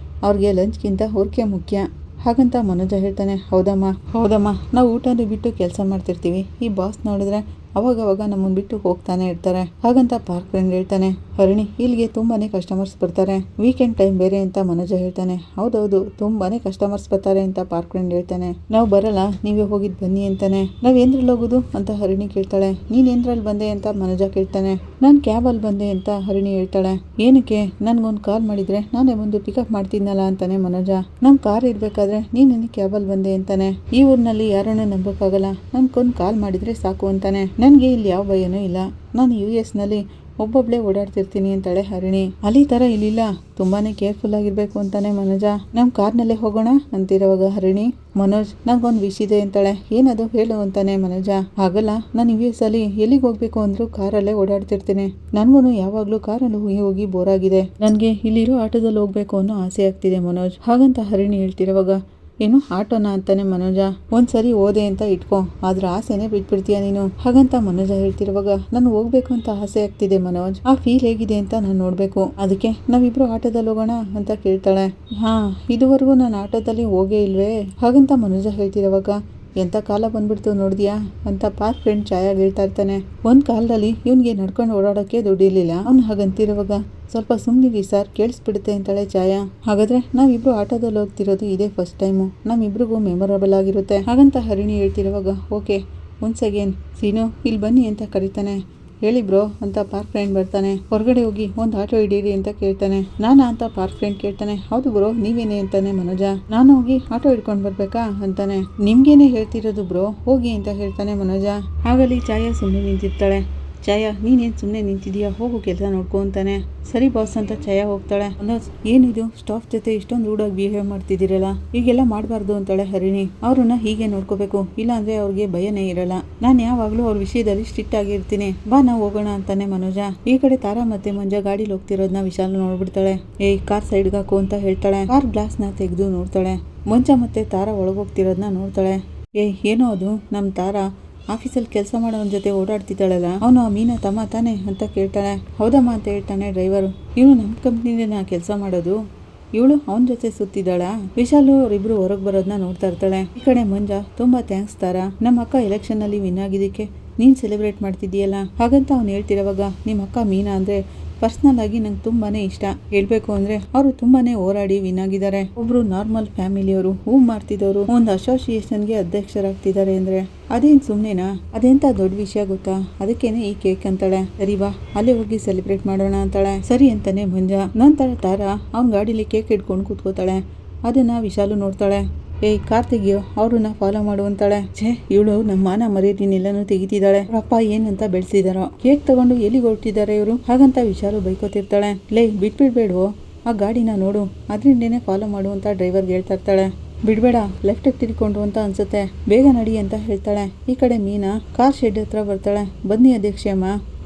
ಅವ್ರಿಗೆ ಲಂಚ್ಗಿಂತ ವರ್ಕೆ ಮುಖ್ಯ ಹಾಗಂತ ಮನೋಜ ಹೇಳ್ತಾನೆ. ಹೌದಮ್ಮ ನಾವು ಊಟನೂ ಬಿಟ್ಟು ಕೆಲಸ ಮಾಡ್ತಿರ್ತೀವಿ, ಈ ಬಾಸ್ ನೋಡಿದ್ರೆ ಅವಾಗವಾಗ ನಮ್ಮನ್ನು ಬಿಟ್ಟು ಹೋಗ್ತಾನೆ ಇರ್ತಾರೆ. ಹಾಗಂತ ಪಾರ್ಕ್ ಫ್ರೆಂಡ್ ಹೇಳ್ತಾನೆ, ಹರಿಣಿ ಇಲ್ಲಿಗೆ ತುಂಬಾನೇ ಕಸ್ಟಮರ್ಸ್ ಬರ್ತಾರೆ, ವೀಕೆಂಡ್ ಟೈಮ್ ಬೇರೆ ಅಂತ ಮನೋಜ ಹೇಳ್ತಾನೆ. ಹೌದೌದು, ತುಂಬಾನೇ ಕಸ್ಟಮರ್ಸ್ ಬರ್ತಾರೆ ಅಂತ ಪಾರ್ಕ್ ಫ್ರೆಂಡ್ ಹೇಳ್ತಾನೆ. ನಾವು ಬರಲ್ಲ, ನೀವೇ ಹೋಗಿದ್ ಬನ್ನಿ ಅಂತಾನೆ. ನಾವ್ ಏನ್ರಲ್ಲಿ ಹೋಗುದು ಅಂತ ಹರಿಣಿ ಕೇಳ್ತಾಳೆ. ನೀನ್ ಏನ್ರಲ್ಲಿ ಬಂದೆ ಅಂತ ಮನೋಜ ಕೇಳ್ತಾನೆ. ನಾನ್ ಕ್ಯಾಬಲ್ಲಿ ಬಂದೆ ಅಂತ ಹರಿಣಿ ಹೇಳ್ತಾಳೆ. ಏನಕ್ಕೆ? ನನ್ಗೊಂದು ಕಾಲ್ ಮಾಡಿದ್ರೆ ನಾನೇ ಬಂದು ಪಿಕಪ್ ಮಾಡ್ತಿದ್ನಲ್ಲ ಅಂತಾನೆ ಮನೋಜ. ನಮ್ ಕಾರ್ ಇರ್ಬೇಕಾದ್ರೆ ನೀನ್ ನನಗೆ ಕ್ಯಾಬಲ್ಲಿ ಬಂದೆ ಅಂತಾನೆ. ಈ ಊರಿನಲ್ಲಿ ಯಾರನ್ನು ನಂಬೋಕ್ಕಾಗಲ್ಲ, ನನ್ಗೊಂದು ಕಾಲ್ ಮಾಡಿದ್ರೆ ಸಾಕು ಅಂತಾನೆ. ನನ್ಗೆ ಇಲ್ಲಿ ಯಾವ ಭಯನೂ ಇಲ್ಲ, ನಾನು US ನಲ್ಲಿ ಒಬ್ಬೊಬ್ಳೆ ಓಡಾಡ್ತಿರ್ತೀನಿ ಅಂತಾಳೆ ಹರಿಣಿ. ಅಲ್ಲಿ ತರ ಇಲ್ಲಿಲ್ಲ, ತುಂಬಾನೇ ಕೇರ್ಫುಲ್ ಆಗಿರ್ಬೇಕು ಅಂತಾನೆ ಮನೋಜ. ನಮ್ ಕಾರ್ನಲ್ಲೇ ಹೋಗೋಣ ಅಂತಿರುವಾಗ ಹರಿಣಿ, ಮನೋಜ್ ನಂಗೊಂದು ವಿಷ್ ಇದೆ ಅಂತಾಳೆ. ಏನದು ಹೇಳು ಅಂತಾನೆ ಮನೋಜ. ಆಗಲ್ಲ, ನಾನು US ಅಲ್ಲಿ ಎಲ್ಲಿಗೆ ಹೋಗ್ಬೇಕು ಅಂದ್ರೂ ಕಾರಲ್ಲೇ ಓಡಾಡ್ತಿರ್ತೀನಿ. ನನ್ಗೂ ಯಾವಾಗ್ಲೂ ಕಾರಲ್ಲಿ ಹೋಗಿ ಹೋಗಿ ಬೋರ್ ಆಗಿದೆ. ನನ್ಗೆ ಇಲ್ಲಿರೋ ಆಟೋದಲ್ಲಿ ಹೋಗ್ಬೇಕು ಅನ್ನೋ ಆಸೆ ಆಗ್ತಿದೆ ಮನೋಜ್. ಹಾಗಂತ ಹರಿಣಿ ಹೇಳ್ತಿರುವಾಗ, ಏನು ಆಟೋನ ಅಂತಾನೆ ಮನೋಜ. ಒಂದ್ಸರಿ ಓದೆ ಅಂತ ಇಟ್ಕೋ, ಆದ್ರ ಆಸೆನೆ ಬಿಟ್ಬಿಡ್ತೀಯ ನೀನು. ಹಾಗಂತ ಮನೋಜ ಹೇಳ್ತಿರುವಾಗ, ನಾನು ಹೋಗ್ಬೇಕು ಅಂತ ಆಸೆ ಆಗ್ತಿದೆ ಮನೋಜ್, ಆ ಫೀಲ್ ಹೇಗಿದೆ ಅಂತ ನಾನು ನೋಡ್ಬೇಕು, ಅದಕ್ಕೆ ನಾವಿಬ್ರು ಆಟೋದಲ್ಲಿ ಹೋಗೋಣ ಅಂತ ಕೇಳ್ತಾಳೆ. ಹಾ, ಇದುವರೆಗೂ ನಾನು ಆಟೋದಲ್ಲಿ ಹೋಗೇ ಇಲ್ವೇ? ಹಾಗಂತ ಮನೋಜ ಹೇಳ್ತಿರುವಾಗ, ಎಂತ ಕಾಲ ಬಂದ್ಬಿಡ್ತು ನೋಡಿದ್ಯಾ ಅಂತ ಪಾರ್ಕ್ ಫ್ರೆಂಡ್ ಛಾಯಾ ಹೇಳ್ತಾ ಇರ್ತಾನೆ. ಒಂದ್ ಕಾಲದಲ್ಲಿ ಇವನ್ಗೆ ನಡ್ಕೊಂಡು ಓಡಾಡೋಕೆ ದುಡ್ಡಿರ್ಲಿಲ್ಲ. ಅವ್ನು ಹಾಗಂತಿರುವಾಗ, ಸ್ವಲ್ಪ ಸುಮ್ಮನಿರಿ ಸರ್, ಕೇಳಿಸ್ಬಿಡುತ್ತೆ ಅಂತಾಳೆ ಛಾಯಾ. ಹಾಗಾದ್ರೆ ನಾವಿಬ್ರು ಆಟೋದಲ್ಲಿ ಹೋಗ್ತಿರೋದು ಇದೇ ಫಸ್ಟ್ ಟೈಮು, ನಮ್ಮಿಬ್ರಿಗೂ ಮೆಮೊರಬಲ್ ಆಗಿರುತ್ತೆ. ಹಾಗಂತ ಹರಿಣಿ ಹೇಳ್ತಿರುವಾಗ, ಓಕೆ ಒನ್ಸ್ ಅಗೇನ್ ಸೀನು ಇಲ್ಲಿ ಬನ್ನಿ ಅಂತ ಕರೀತಾನೆ. ಹೇಳಿ ಬ್ರೋ ಅಂತ ಪಾರ್ಕ್ ಫ್ರೆಂಡ್ ಬರ್ತಾನೆ. ಹೊರಗಡೆ ಹೋಗಿ ಒಂದು ಆಟೋ ಹಿಡೀರಿ ಅಂತ ಕೇಳ್ತಾನೆ. ನಾನಾ ಅಂತ ಪಾರ್ಕ್ ಫ್ರೆಂಡ್ ಕೇಳ್ತಾನೆ. ಹೌದು ಬ್ರೋ, ನೀವೇನೆ ಅಂತಾನೆ ಮನೋಜ. ನಾನು ಹೋಗಿ ಆಟೋ ಹಿಡ್ಕೊಂಡು ಬರ್ಬೇಕಾ ಅಂತಾನೆ. ನಿಮ್ಗೇನೆ ಹೇಳ್ತಿರೋದು ಬ್ರೋ, ಹೋಗಿ ಅಂತ ಹೇಳ್ತಾನೆ ಮನೋಜ. ಆಗಲಿ ಛಾಯಾ ಸುಮ್ಮನೆ ನಿಂತಿರ್ತಾಳೆ. ಛಾಯಾ, ನೀನೇನು ಸುಮ್ಮನೆ ನಿಂತಿದೀಯಾ, ಹೋಗು ಕೆಲಸ ನೋಡ್ಕೊ ಅಂತಾನೆ. ಸರಿ ಬಾಸ್ ಅಂತ ಛಾಯಾ ಹೋಗ್ತಾಳೆ. ಮನೋಜ್, ಏನಿದು ಸ್ಟಾಫ್ ಜೊತೆ ಇಷ್ಟೊಂದು ರೂಡಾಗಿ ಬಿಹೇವ್ ಮಾಡ್ತಿದ್ದೀರಲ್ಲ, ಈಗೆಲ್ಲ ಮಾಡಬಾರ್ದು ಅಂತಾಳೆ ಹರಿಣಿ. ಅವ್ರನ್ನ ಹೀಗೆ ನೋಡ್ಕೋಬೇಕು, ಇಲ್ಲಾಂದ್ರೆ ಅವ್ರಿಗೆ ಭಯನೇ ಇರಲ್ಲ. ನಾನು ಯಾವಾಗ್ಲೂ ಅವ್ರ ವಿಷಯದಲ್ಲಿ ಸ್ಟ್ರಿಕ್ಟ್ ಆಗಿರ್ತೀನಿ. ಬಾ ನಾವು ಹೋಗೋಣ ಅಂತಾನೆ ಮನೋಜ. ಈ ಕಡೆ ತಾರಾ ಮತ್ತೆ ಮಂಜ ಗಾಡಿಲಿ ಹೋಗ್ತಿರೋದನ್ನ ವಿಶಾಲ್ ನೋಡ್ಬಿಡ್ತಾಳೆ. ಏಯ್, ಕಾರ್ ಸೈಡ್ಗೆ ಹಾಕು ಅಂತ ಹೇಳ್ತಾಳೆ. ಕಾರ್ ಗ್ಲಾಸ್ನ ತೆಗೆದು ನೋಡ್ತಾಳೆ. ಮಂಜ ಮತ್ತೆ ತಾರಾ ಒಳಗೋಗ್ತಿರೋದನ್ನ ನೋಡ್ತಾಳೆ. ಏಯ್, ಏನೋ ಅದು, ನಮ್ಮ ತಾರಾ ಆಫೀಸಲ್ಲಿ ಕೆಲಸ ಮಾಡೋವನ ಜೊತೆ ಓಡಾಡ್ತಿದ್ದಾಳಲ್ಲ, ಅವನು ಆ ಮೀನಾ ತಮ್ಮ ತಾನೆ ಅಂತ ಕೇಳ್ತಾಳೆ. ಹೌದಮ್ಮ ಅಂತ ಹೇಳ್ತಾನೆ ಡ್ರೈವರು. ಇವನು ನಮ್ಮ ಕಂಪ್ನಿನ ಕೆಲಸ ಮಾಡೋದು, ಇವಳು ಅವನ ಜೊತೆ ಸುತ್ತಿದ್ದಾಳ. ವಿಶಾಲು ಅವರಿಬ್ರು ಹೊರಗೆ ಬರೋದನ್ನ ನೋಡ್ತಾ ಇರ್ತಾಳೆ. ಈ ಕಡೆ ಮಂಜ, ತುಂಬಾ ಥ್ಯಾಂಕ್ಸ್ ತಾರಾ, ನಮ್ಮ ಅಕ್ಕ ಎಲೆಕ್ಷನ್ ನಲ್ಲಿ ವಿನ್ ಆಗಿದ್ದಕ್ಕೆ ನೀನ್ ಸೆಲೆಬ್ರೇಟ್ ಮಾಡ್ತಿದ್ದೀಯಲ್ಲ. ಹಾಗಂತ ಅವ್ನು ಹೇಳ್ತಿರೋವಾಗ, ನಿಮ್ಮ ಅಕ್ಕ ಮೀನಾ ಅಂದ್ರೆ ಪರ್ಸನಲ್ ಆಗಿ ನಂಗೆ ತುಂಬಾನೇ ಇಷ್ಟ. ಹೇಳ್ಬೇಕು ಅಂದ್ರೆ ಅವರು ತುಂಬಾನೇ ಹೋರಾಡಿ ವಿನ್ ಆಗಿದ್ದಾರೆ. ಒಬ್ರು ನಾರ್ಮಲ್ ಫ್ಯಾಮಿಲಿಯವರು ಹೂವ್ ಮಾಡ್ತಿದ್ದವರು ಒಂದು ಅಸೋಸಿಯೇಷನ್ಗೆ ಅಧ್ಯಕ್ಷರಾಗ್ತಿದ್ದಾರೆ ಅಂದ್ರೆ ಅದೇನ್ ಸುಮ್ನೆನಾ? ಅದೆಂತ ದೊಡ್ಡ ವಿಷಯ ಗೊತ್ತಾ? ಅದಕ್ಕೇನೆ ಈ ಕೇಕ್ ಅಂತಾಳೆ. ಸರಿ ಬಾ, ಅಲ್ಲೇ ಹೋಗಿ ಸೆಲೆಬ್ರೇಟ್ ಮಾಡೋಣ ಅಂತಾಳೆ. ಸರಿ ಅಂತಾನೆ ಮಂಜ. ನಂತರ ತಾರಾ ಅವನ್ ಗಾಡಿಲಿ ಕೇಕ್ ಇಟ್ಕೊಂಡು ಕೂತ್ಕೋತಾಳೆ. ಅದನ್ನ ವಿಶಾಲು ನೋಡ್ತಾಳೆ. ಏಯ್, ಕಾರ್ ತೆಗಿಯೋ, ಅವ್ರನ್ನ ಫಾಲೋ ಮಾಡುವಂತಾಳೆ. ಛೇ, ಇವಳು ನಮ್ಮ ಮಾನ ಮರ್ಯಾದೆನೆಲ್ಲನೂ ತೆಗಿತಿದ್ದಾಳೆ. ಅಪ್ಪ ಏನಂತ ಬೆಳೆಸಿದಾರೋ, ಕೇಕ್ ತಗೊಂಡು ಎಲ್ಲಿಗೆ ಹೊರಟಿದ್ದಾರೆ ಇವರು ಹಾಗಂತ ವಿಶಾಲು ಬೈಕೋತಿರ್ತಾಳೆ. ಲೇ, ಬಿಟ್ಬಿಡ್ಬೇಡ್ವೋ, ಆ ಗಾಡಿನ ನೋಡು, ಅದ್ರಿಂದೇನೆ ಫಾಲೋ ಮಾಡು ಅಂತ ಡ್ರೈವರ್ಗೆ ಹೇಳ್ತಾ ಇರ್ತಾಳೆ. ಬಿಡ್ಬೇಡ, ಲೆಫ್ಟಿಗೆ ತಿರ್ಕೊಂಡು ಅಂತ ಅನ್ಸುತ್ತೆ, ಬೇಗ ನಡಿ ಅಂತ ಹೇಳ್ತಾಳೆ. ಈ ಕಡೆ ಮೀನಾ ಕಾರ್ ಶೆಡ್ ಹತ್ರ ಬರ್ತಾಳೆ. ಬನ್ನಿ ಅಧ್ಯಕ್ಷಮ್ಮ,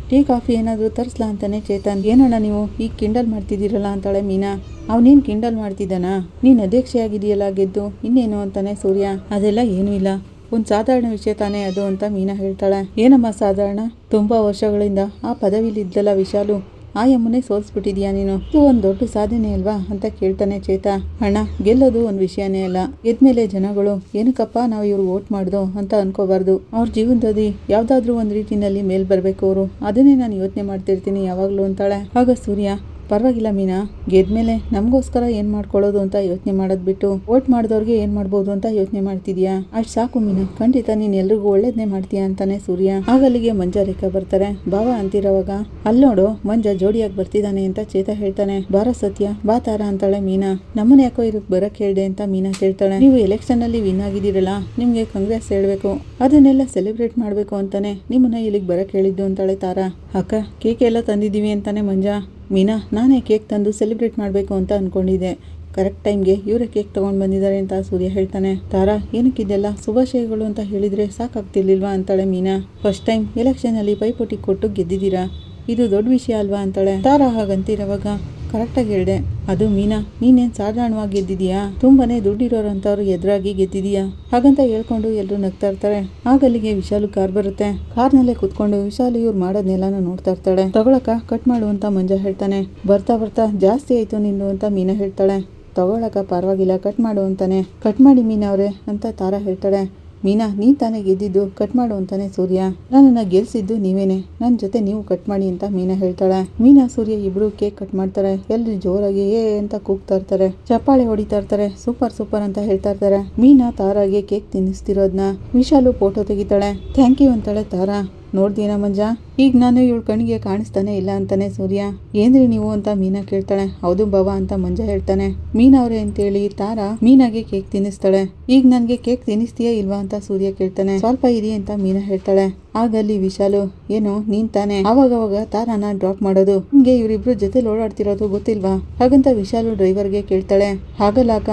ಟೀ ಕಾಫಿ ಏನಾದರೂ ತರಿಸ್ಲಾ ಅಂತಾನೆ ಚೇತನ್. ಏನಣ್ಣ ನೀವು ಈಗ ಕಿಂಡಲ್ ಮಾಡ್ತಿದ್ದೀರಲ್ಲ ಅಂತಾಳೆ ಮೀನಾ. ಅವನೇನು ಕಿಂಡಲ್ ಮಾಡ್ತಿದ್ದಾನ? ನೀನು ಅಧ್ಯಕ್ಷೆ ಆಗಿದೆಯಲ್ಲ ಗೆದ್ದು, ಇನ್ನೇನು ಅಂತಾನೆ ಸೂರ್ಯ. ಅದೆಲ್ಲ ಏನೂ ಇಲ್ಲ, ಒಂದು ಸಾಧಾರಣ ವಿಷಯ ತಾನೇ ಅದು ಅಂತ ಮೀನಾ ಹೇಳ್ತಾಳೆ. ಏನಮ್ಮ ಸಾಧಾರಣ? ತುಂಬಾ ವರ್ಷಗಳಿಂದ ಆ ಪದವಿಲಿದ್ದಲ್ಲ ವಿಶಾಲು, ಆ ಯಮ್ಮನೆ ಸೋಲ್ಸ್ಬಿಟ್ಟಿದ್ಯಾ ನೀನು, ಇದು ಒಂದು ದೊಡ್ಡ ಸಾಧನೆ ಅಲ್ವಾ ಅಂತ ಕೇಳ್ತಾನೆ ಚೇತ. ಅಣ್ಣ, ಗೆಲ್ಲೋದು ಒಂದು ವಿಷಯನೇ ಅಲ್ಲ, ಗೆದ್ಮೇಲೆ ಜನಗಳು ಏನಕ್ಕಪ್ಪ ನಾವು ಇವ್ರು ವೋಟ್ ಮಾಡ್ದೋ ಅಂತ ಅನ್ಕೋಬಾರ್ದು. ಅವ್ರ ಜೀವನದಲ್ಲಿ ಯಾವ್ದಾದ್ರು ಒಂದು ರೀತಿನಲ್ಲಿ ಮೇಲ್ ಬರ್ಬೇಕು ಅವರು, ಅದನ್ನೇ ನಾನು ಯೋಚನೆ ಮಾಡ್ತಿರ್ತೀನಿ ಯಾವಾಗ್ಲೂ ಅಂತಾಳೆ. ಆಗ ಸೂರ್ಯ, ಪರವಾಗಿಲ್ಲ ಮೀನಾ, ಗೆದ್ಮೇಲೆ ನಮಗೋಸ್ಕರ ಏನು ಮಾಡ್ಕೊಳ್ಳೋದು ಅಂತ ಯೋಚನೆ ಮಾಡೋದು ಬಿಟ್ಟು ವೋಟ್ ಮಾಡಿದವ್ರಿಗೆ ಏನು ಮಾಡ್ಬೋದು ಅಂತ ಯೋಚನೆ ಮಾಡ್ತಿದ್ಯಾ? ಅಷ್ಟು ಸಾಕು ಮೀನಾ, ಖಂಡಿತ ನೀನು ಎಲ್ರಿಗೂ ಒಳ್ಳೇದನ್ನೇ ಮಾಡ್ತೀಯಾ ಅಂತಾನೆ ಸೂರ್ಯ. ಆಗಲ್ಲಿಗೆ ಮಂಜ ರೇಖಾ ಬರ್ತಾರೆ. ಬಾವ ಅಂತಿರೋವಾಗ, ಅಲ್ಲಿ ನೋಡು ಮಂಜ ಜೋಡಿಯಾಗಿ ಬರ್ತಿದ್ದಾನೆ ಅಂತ ಚೇತ ಹೇಳ್ತಾನೆ. ಬಾರ ಸತ್ಯ, ಬಾ ತಾರಾ ಅಂತಾಳೆ ಮೀನಾ. ನಮ್ಮನ್ನ ಯಾಕೋ ಇದಕ್ಕೆ ಬರಕ್ ಹೇಳ್ದೆ ಅಂತ ಮೀನಾ ಕೇಳ್ತಾಳೆ. ನೀವು ಎಲೆಕ್ಷನ್ ಅಲ್ಲಿ ವಿನ್ ಆಗಿದ್ದೀರಲ್ಲ, ನಿಮ್ಗೆ ಕಾಂಗ್ರೆಸ್ ಹೇಳ್ಬೇಕು, ಅದನ್ನೆಲ್ಲ ಸೆಲೆಬ್ರೇಟ್ ಮಾಡ್ಬೇಕು ಅಂತಾನೆ ನಿಮ್ಮನ್ನ ಇಲ್ಲಿಗೆ ಬರಕ್ ಹೇಳಿದ್ದು ಅಂತಾಳೆ ತಾರಾ. ಅಕ್ಕ, ಕೇಕ್ ಎಲ್ಲ ತಂದಿದ್ದೀವಿ ಅಂತಾನೆ ಮಂಜ. ಮೀನಾ, ನಾನೇ ಕೇಕ್ ತಂದು ಸೆಲೆಬ್ರೇಟ್ ಮಾಡಬೇಕು ಅಂತ ಅಂದ್ಕೊಂಡಿದ್ದೆ, ಕರೆಕ್ಟ್ ಟೈಮ್ಗೆ ಇವರೇ ಕೇಕ್ ತೊಗೊಂಡು ಬಂದಿದ್ದಾರೆ ಅಂತ ಸೂರ್ಯ ಹೇಳ್ತಾನೆ. ತಾರಾ, ಏನಕ್ಕಿದೆಲ್ಲ ಶುಭಾಶಯಗಳು ಅಂತ ಹೇಳಿದರೆ ಸಾಕಾಗ್ತಿರ್ಲಿಲ್ವಾ ಅಂತಾಳೆ ಮೀನಾ. ಫಸ್ಟ್ ಟೈಮ್ ಎಲೆಕ್ಷನಲ್ಲಿ ಪೈಪೋಟಿ ಕೊಟ್ಟು ಗೆದ್ದಿದ್ದೀರಾ, ಇದು ದೊಡ್ಡ ವಿಷಯ ಅಲ್ವಾ ಅಂತಾಳೆ ತಾರಾ. ಹಾಗಂತಿರೋವಾಗ, ಕರೆಕ್ಟಾಗಿ ಹೇಳಿದೆ, ಅದು ಮೀನಾ, ನೀನೇನು ಸಾಧಾರಣವಾಗಿ ಗೆದ್ದಿದ್ಯಾ, ತುಂಬಾನೇ ದುಡ್ಡಿರೋರಂಥವ್ರು ಎದುರಾಗಿ ಗೆದ್ದಿದೀಯಾ ಹಾಗಂತ ಹೇಳ್ಕೊಂಡು ಎಲ್ಲರೂ ನಗ್ತಾ ಇರ್ತಾರೆ. ಆಗಲ್ಲಿಗೆ ವಿಶಾಲು ಕಾರ್ ಬರುತ್ತೆ. ಕಾರ್ನಲ್ಲೇ ಕುತ್ಕೊಂಡು ವಿಶಾಲು ಇವ್ರು ಮಾಡೋದ್ನೆಲ್ಲಾನು ನೋಡ್ತಾ ಇರ್ತಾಳೆ. ತಗೊಳಕ ಕಟ್ ಮಾಡು ಅಂತ ಮಂಜ ಹೇಳ್ತಾನೆ. ಬರ್ತಾ ಬರ್ತಾ ಜಾಸ್ತಿ ಆಯ್ತು ನಿಂದು ಅಂತ ಮೀನಾ ಹೇಳ್ತಾಳೆ. ತಗೊಳಕ ಪರವಾಗಿಲ್ಲ, ಕಟ್ ಮಾಡು ಅಂತಾನೆ. ಕಟ್ ಮಾಡಿ ಮೀನಾ ಅವ್ರೆ ಅಂತ ತಾರಾ ಹೇಳ್ತಾಳೆ. ಮೀನಾ ನೀನ್ ತಾನೇ ಗೆದ್ದಿದ್ದು, ಕಟ್ ಮಾಡು ಅಂತಾನೆ ಸೂರ್ಯ. ನನ್ನನ್ನ ಗೆಲ್ಸಿದ್ದು ನೀವೇನೆ, ನನ್ ಜೊತೆ ನೀವು ಕಟ್ ಮಾಡಿ ಅಂತ ಮೀನಾ ಹೇಳ್ತಾಳೆ. ಮೀನಾ ಸೂರ್ಯ ಇಬ್ರು ಕೇಕ್ ಕಟ್ ಮಾಡ್ತಾರೆ. ಎಲ್ರು ಜೋರಾಗಿ ಅಂತ ಕೂಗ್ತಾ ಇರ್ತಾರೆ, ಚಪ್ಪಾಳೆ ಹೊಡಿತಾ ಇರ್ತಾರೆ, ಸೂಪರ್ ಸೂಪರ್ ಅಂತ ಹೇಳ್ತಾ ಇರ್ತಾರೆ. ಮೀನಾ ತಾರಾಗೆ ಕೇಕ್ ತಿನ್ನಿಸ್ತಿರೋದ್ನ ವಿಶಾಲು ಫೋಟೋ ತೆಗಿತಾಳೆ. ಥ್ಯಾಂಕ್ ಯು ಅಂತಾಳೆ ತಾರಾ. ನೋಡ್ದೇನಾ ಮಂಜ, ಈಗ ನಾನು ಇವಳು ಕಣ್ಣಿಗೆ ಕಾಣಿಸ್ತಾನೆ ಇಲ್ಲ ಅಂತಾನೆ ಸೂರ್ಯ. ಏನ್ರಿ ನೀವು ಅಂತ ಮೀನಾ ಕೇಳ್ತಾಳೆ. ಹೌದು ಬಾವ ಅಂತ ಮಂಜ ಹೇಳ್ತಾನೆ. ಮೀನಾ ಅವ್ರೆ ಅಂತೇಳಿ ತಾರಾ ಮೀನಾಗೆ ಕೇಕ್ ತಿನ್ನಿಸ್ತಾಳೆ. ಈಗ ನನ್ಗೆ ಕೇಕ್ ತಿನ್ನಿಸ್ತೀಯಾ ಇಲ್ವಾ ಅಂತ ಸೂರ್ಯ ಕೇಳ್ತಾನೆ. ಸ್ವಲ್ಪ ಇರಿ ಅಂತ ಮೀನಾ ಹೇಳ್ತಾಳೆ. ಆಗಲ್ಲಿ ವಿಶಾಲು, ಏನು ನೀನ್ ತಾನೆ ಅವಾಗವಾಗ ತಾರಾನ ಡ್ರಾಪ್ ಮಾಡೋದು, ನಿಮ್ಗೆ ಇವರಿಬ್ರು ಜೊತೆ ಓಡಾಡ್ತಿರೋದು ಗೊತ್ತಿಲ್ವಾ ಹಾಗಂತ ವಿಶಾಲು ಡ್ರೈವರ್ಗೆ ಕೇಳ್ತಾಳೆ. ಹಾಗಲ್ಲ ಅಕ್ಕ,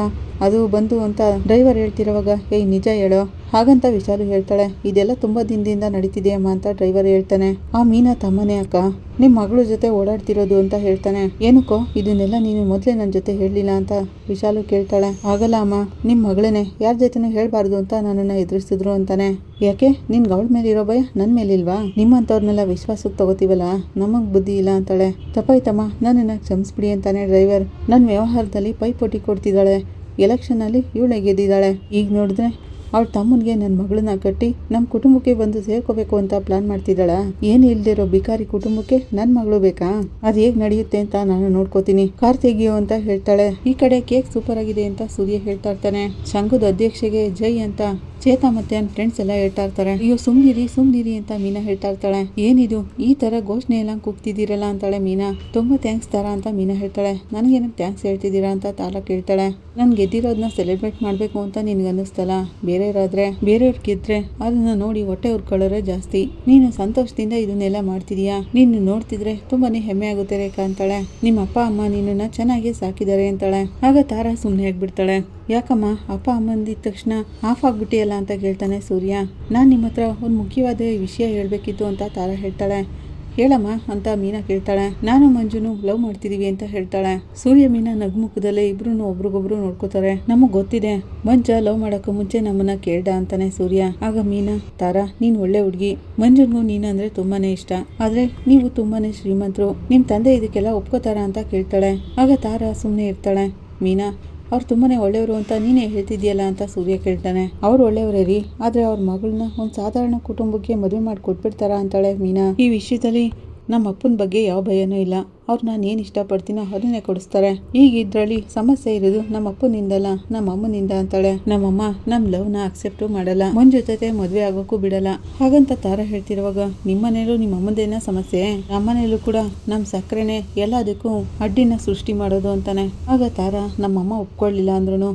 ಅದು ಬಂದು ಅಂತ ಡ್ರೈವರ್ ಹೇಳ್ತಿರೋವಾಗ ಏಯ್ ನಿಜ ಹೇಳೋ ಹಾಗಂತ ವಿಶಾಲು ಹೇಳ್ತಾಳೆ. ಇದೆಲ್ಲ ತುಂಬಾ ದಿನದಿಂದ ನಡೀತಿದೆಯಮ್ಮ ಅಂತ ಡ್ರೈವರ್ ಹೇಳ್ತಾನೆ. ಆ ಮೀನಾ ತಮ್ಮನೇ ಅಕ್ಕ, ನಿಮ್ ಮಗಳ ಜೊತೆ ಓಡಾಡ್ತಿರೋದು ಅಂತ ಹೇಳ್ತಾನೆ. ಏನಕ್ಕೋ ಇದನ್ನೆಲ್ಲ ನೀನು ಮೊದ್ಲೇ ನನ್ನ ಜೊತೆ ಹೇಳಲಿಲ್ಲ ಅಂತ ವಿಶಾಲು ಕೇಳ್ತಾಳೆ. ಆಗಲ್ಲ ಅಮ್ಮ, ನಿಮ್ ಮಗಳೇನೆ ಯಾರ ಜೊತೆನೂ ಹೇಳ್ಬಾರ್ದು ಅಂತ ನನ್ನನ್ನ ಎದುರಿಸಿದ್ರು ಅಂತಾನೆ. ಯಾಕೆ ನಿನ್ಗೆ ಅವಳ ಮೇಲೆ ಇರೋ ಭಯ ನನ್ ಮೇಲಿಲ್ವಾ? ನಿಮ್ಮಂತವ್ರನ್ನೆಲ್ಲ ವಿಶ್ವಾಸಕ್ಕೆ ತಗೋತೀವಲ್ಲ, ನಮಗ್ ಬುದ್ಧಿ ಇಲ್ಲ ಅಂತಾಳೆ. ತಪ್ಪಾಯ್ತಮ್ಮ, ನನ್ನನ್ನ ಕ್ಷಮಿಸ್ಬಿಡಿ ಅಂತಾನೆ ಡ್ರೈವರ್. ನನ್ನ ವ್ಯವಹಾರದಲ್ಲಿ ಪೈಪೋಟಿ ಕೊಡ್ತಿದ್ದಾಳೆ, ಎಲೆಕ್ಷನ್ ಅಲ್ಲಿ ಇವಳೆ ಗೆದ್ದಿದ್ದಾಳೆ. ಈಗ ನೋಡಿದ್ರೆ ಅವಳ ತಮ್ಮನಿಗೆ ನನ್ನ ಮಗಳನ್ನ ಕಟ್ಟಿ ನಮ್ಮ ಕುಟುಂಬಕ್ಕೆ ಬಂದು ಸೇರ್ಕೋಬೇಕು ಅಂತ ಪ್ಲಾನ್ ಮಾಡ್ತಿದ್ದಾಳ. ಏನು ಇಲ್ದಿರೋ ಬಿಕಾರಿ ಕುಟುಂಬಕ್ಕೆ ನನ್ನ ಮಗಳು ಬೇಕಾ? ಅದ್ ಹೇಗ್ ನಡೆಯುತ್ತೆ ಅಂತ ನಾನು ನೋಡ್ಕೋತೀನಿ, ಕಾರ್ ತೆಗಿಯೋ ಅಂತ ಹೇಳ್ತಾಳೆ. ಈ ಕಡೆ ಕೇಕ್ ಸೂಪರ್ ಆಗಿದೆ ಅಂತ ಸೂರ್ಯ ಹೇಳ್ತಾ ಇರ್ತಾನೆ. ಸಂಘದ ಅಧ್ಯಕ್ಷೆಗೆ ಜೈ ಅಂತ ಚೇತಾ ಮತ್ತೆ ಫ್ರೆಂಡ್ಸ್ ಎಲ್ಲ ಹೇಳ್ತಾ ಇರ್ತಾರೆ. ಅಯ್ಯೋ ಸುಮ್ನಿರಿ ಅಂತ ಮೀನಾ ಹೇಳ್ತಾ ಇರ್ತಾಳೆ. ಏನಿದು ಈ ತರ ಘೋಷಣೆ ಎಲ್ಲ ಕೂಗ್ತಿದ್ದೀರಲ್ಲ ಅಂತಾಳೆ ಮೀನಾ. ತುಂಬಾ ಥ್ಯಾಂಕ್ಸ್ ತಾರಾ ಅಂತ ಮೀನಾ ಹೇಳ್ತಾಳೆ. ನನಗೇನಕ್ಕೆ ಥ್ಯಾಂಕ್ಸ್ ಹೇಳ್ತಿದ್ದೀರಾ ಅಂತ ತಾರಾ ಕೇಳ್ತಾಳೆ. ನನ್ ಗೆದ್ದಿರೋದನ್ನ ಸೆಲೆಬ್ರೇಟ್ ಮಾಡ್ಬೇಕು ಅಂತ ನಿನ್ಗೆ ಅನ್ನಿಸ್ತಲ್ಲ, ಬೇರೆಯವ್ರು ಗೆದ್ರೆ ಅದನ್ನ ನೋಡಿ ಹೊಟ್ಟೆ ಉರ್ಕೊಳ್ಳೋರೆ ಜಾಸ್ತಿ. ನೀನು ಸಂತೋಷದಿಂದ ಇದನ್ನೆಲ್ಲ ಮಾಡ್ತಿದೀಯಾ, ನೀನು ನೋಡ್ತಿದ್ರೆ ತುಂಬಾನೇ ಹೆಮ್ಮೆ ಆಗುತ್ತೆ ರೇಖಾ ಅಂತಾಳೆ. ನಿಮ್ಮ ಅಪ್ಪ ಅಮ್ಮ ನಿನ್ನನ್ನ ಚೆನ್ನಾಗಿ ಸಾಕಿದ್ದಾರೆ ಅಂತಾಳೆ. ಆಗ ತಾರಾ ಸುಮ್ನೆ ಆಗ್ಬಿಡ್ತಾಳೆ. ಯಾಕಮ್ಮ ಅಪ್ಪ ಅಮ್ಮಂದಿದ ತಕ್ಷಣ ಆಫ್ ಆಗ್ಬಿಟ್ಟಿಯಲ್ಲ ಅಂತ ಕೇಳ್ತಾನೆ ಸೂರ್ಯ. ನಾನ್ ನಿಮ್ಮ ಹತ್ರ ಒಂದು ಮುಖ್ಯವಾದ ವಿಷಯ ಹೇಳ್ಬೇಕಿತ್ತು ಅಂತ ತಾರಾ ಹೇಳ್ತಾಳೆ. ಹೇಳಮ್ಮ ಅಂತ ಮೀನಾ ಕೇಳ್ತಾಳೆ. ನಾನು ಮಂಜುನು ಲವ್ ಮಾಡ್ತಿದೀವಿ ಅಂತ ಹೇಳ್ತಾಳೆ. ಸೂರ್ಯ ಮೀನಾ ನಗ್ಮುಖದಲ್ಲೇ ಇಬ್ರು ಒಬ್ರಿಗೊಬ್ರು ನೋಡ್ಕೋತಾರೆ. ನಮಗ್ ಗೊತ್ತಿದೆ ಮಂಜ ಲವ್ ಮಾಡಕ್ಕೂ ಮುಂಚೆ ನಮ್ಮನ್ನ ಕೇಳ್ದ ಅಂತಾನೆ ಸೂರ್ಯ. ಆಗ ಮೀನಾ, ತಾರಾ ನೀನ್ ಒಳ್ಳೆ ಹುಡ್ಗಿ, ಮಂಜುನ್ಗೂ ನೀನಂದ್ರೆ ತುಂಬಾನೇ ಇಷ್ಟ, ಆದ್ರೆ ನೀವು ತುಂಬಾನೇ ಶ್ರೀಮಂತರು, ನಿಮ್ ತಂದೆ ಇದಕ್ಕೆಲ್ಲ ಒಪ್ಕೋತಾರ ಅಂತ ಕೇಳ್ತಾಳೆ. ಆಗ ತಾರಾ ಸುಮ್ನೆ ಇರ್ತಾಳೆ. ಮೀನಾ, ಅವ್ರು ತುಂಬಾನೇ ಒಳ್ಳೆಯವರು ಅಂತ ನೀನೇ ಹೇಳ್ತಿದ್ಯಲ್ಲ ಅಂತ ಸೂರ್ಯ ಕೇಳ್ತಾನೆ. ಅವ್ರು ಒಳ್ಳೆಯವರೇ ರೀ, ಆದ್ರೆ ಅವ್ರ ಮಗಳನ್ನ ಒಂದು ಸಾಧಾರಣ ಕುಟುಂಬಕ್ಕೆ ಮದುವೆ ಮಾಡಿ ಕೊಟ್ಬಿಡ್ತಾರ ಅಂತಾಳೆ ಮೀನಾ. ಈ ವಿಷಯದಲ್ಲಿ ನಮ್ಮ ಅಪ್ಪನ ಬಗ್ಗೆ ಯಾವ ಭಯನೂ ಇಲ್ಲ, ಅವ್ರು ನಾನು ಏನು ಇಷ್ಟಪಡ್ತೀನೋ ಅದನ್ನೇ ಕೊಡಿಸ್ತಾರೆ. ಈಗ ಇದ್ರಲ್ಲಿ ಸಮಸ್ಯೆ ಇರೋದು ನಮ್ಮ ಅಪ್ಪನಿಂದಲ್ಲ, ನಮ್ಮ ಅಮ್ಮನಿಂದ ಅಂತಾಳೆ. ನಮ್ಮಮ್ಮ ನಮ್ ಲವ್ನ ಅಕ್ಸೆಪ್ಟ್ ಮಾಡಲ್ಲ, ಮಂಜು ಜೊತೆ ಮದ್ವೆ ಆಗೋಕ್ಕೂ ಬಿಡಲ್ಲ ಹಾಗಂತ ತಾರಾ ಹೇಳ್ತಿರುವಾಗ, ನಿಮ್ಮನೇಲೂ ನಿಮ್ಮ ಅಮ್ಮಂದೇನ ಸಮಸ್ಯೆ, ನಮ್ಮನೇಲೂ ಕೂಡ ನಮ್ ಸಕ್ಕರೆನೆ ಎಲ್ಲದಕ್ಕೂ ಅಡ್ಡಿನ ಸೃಷ್ಟಿ ಮಾಡೋದು ಅಂತಾನೆ. ಆಗ ತಾರಾ ನಮ್ಮಮ್ಮ ಒಪ್ಕೊಳ್ಳಿಲ್ಲ ಅಂದ್ರೂ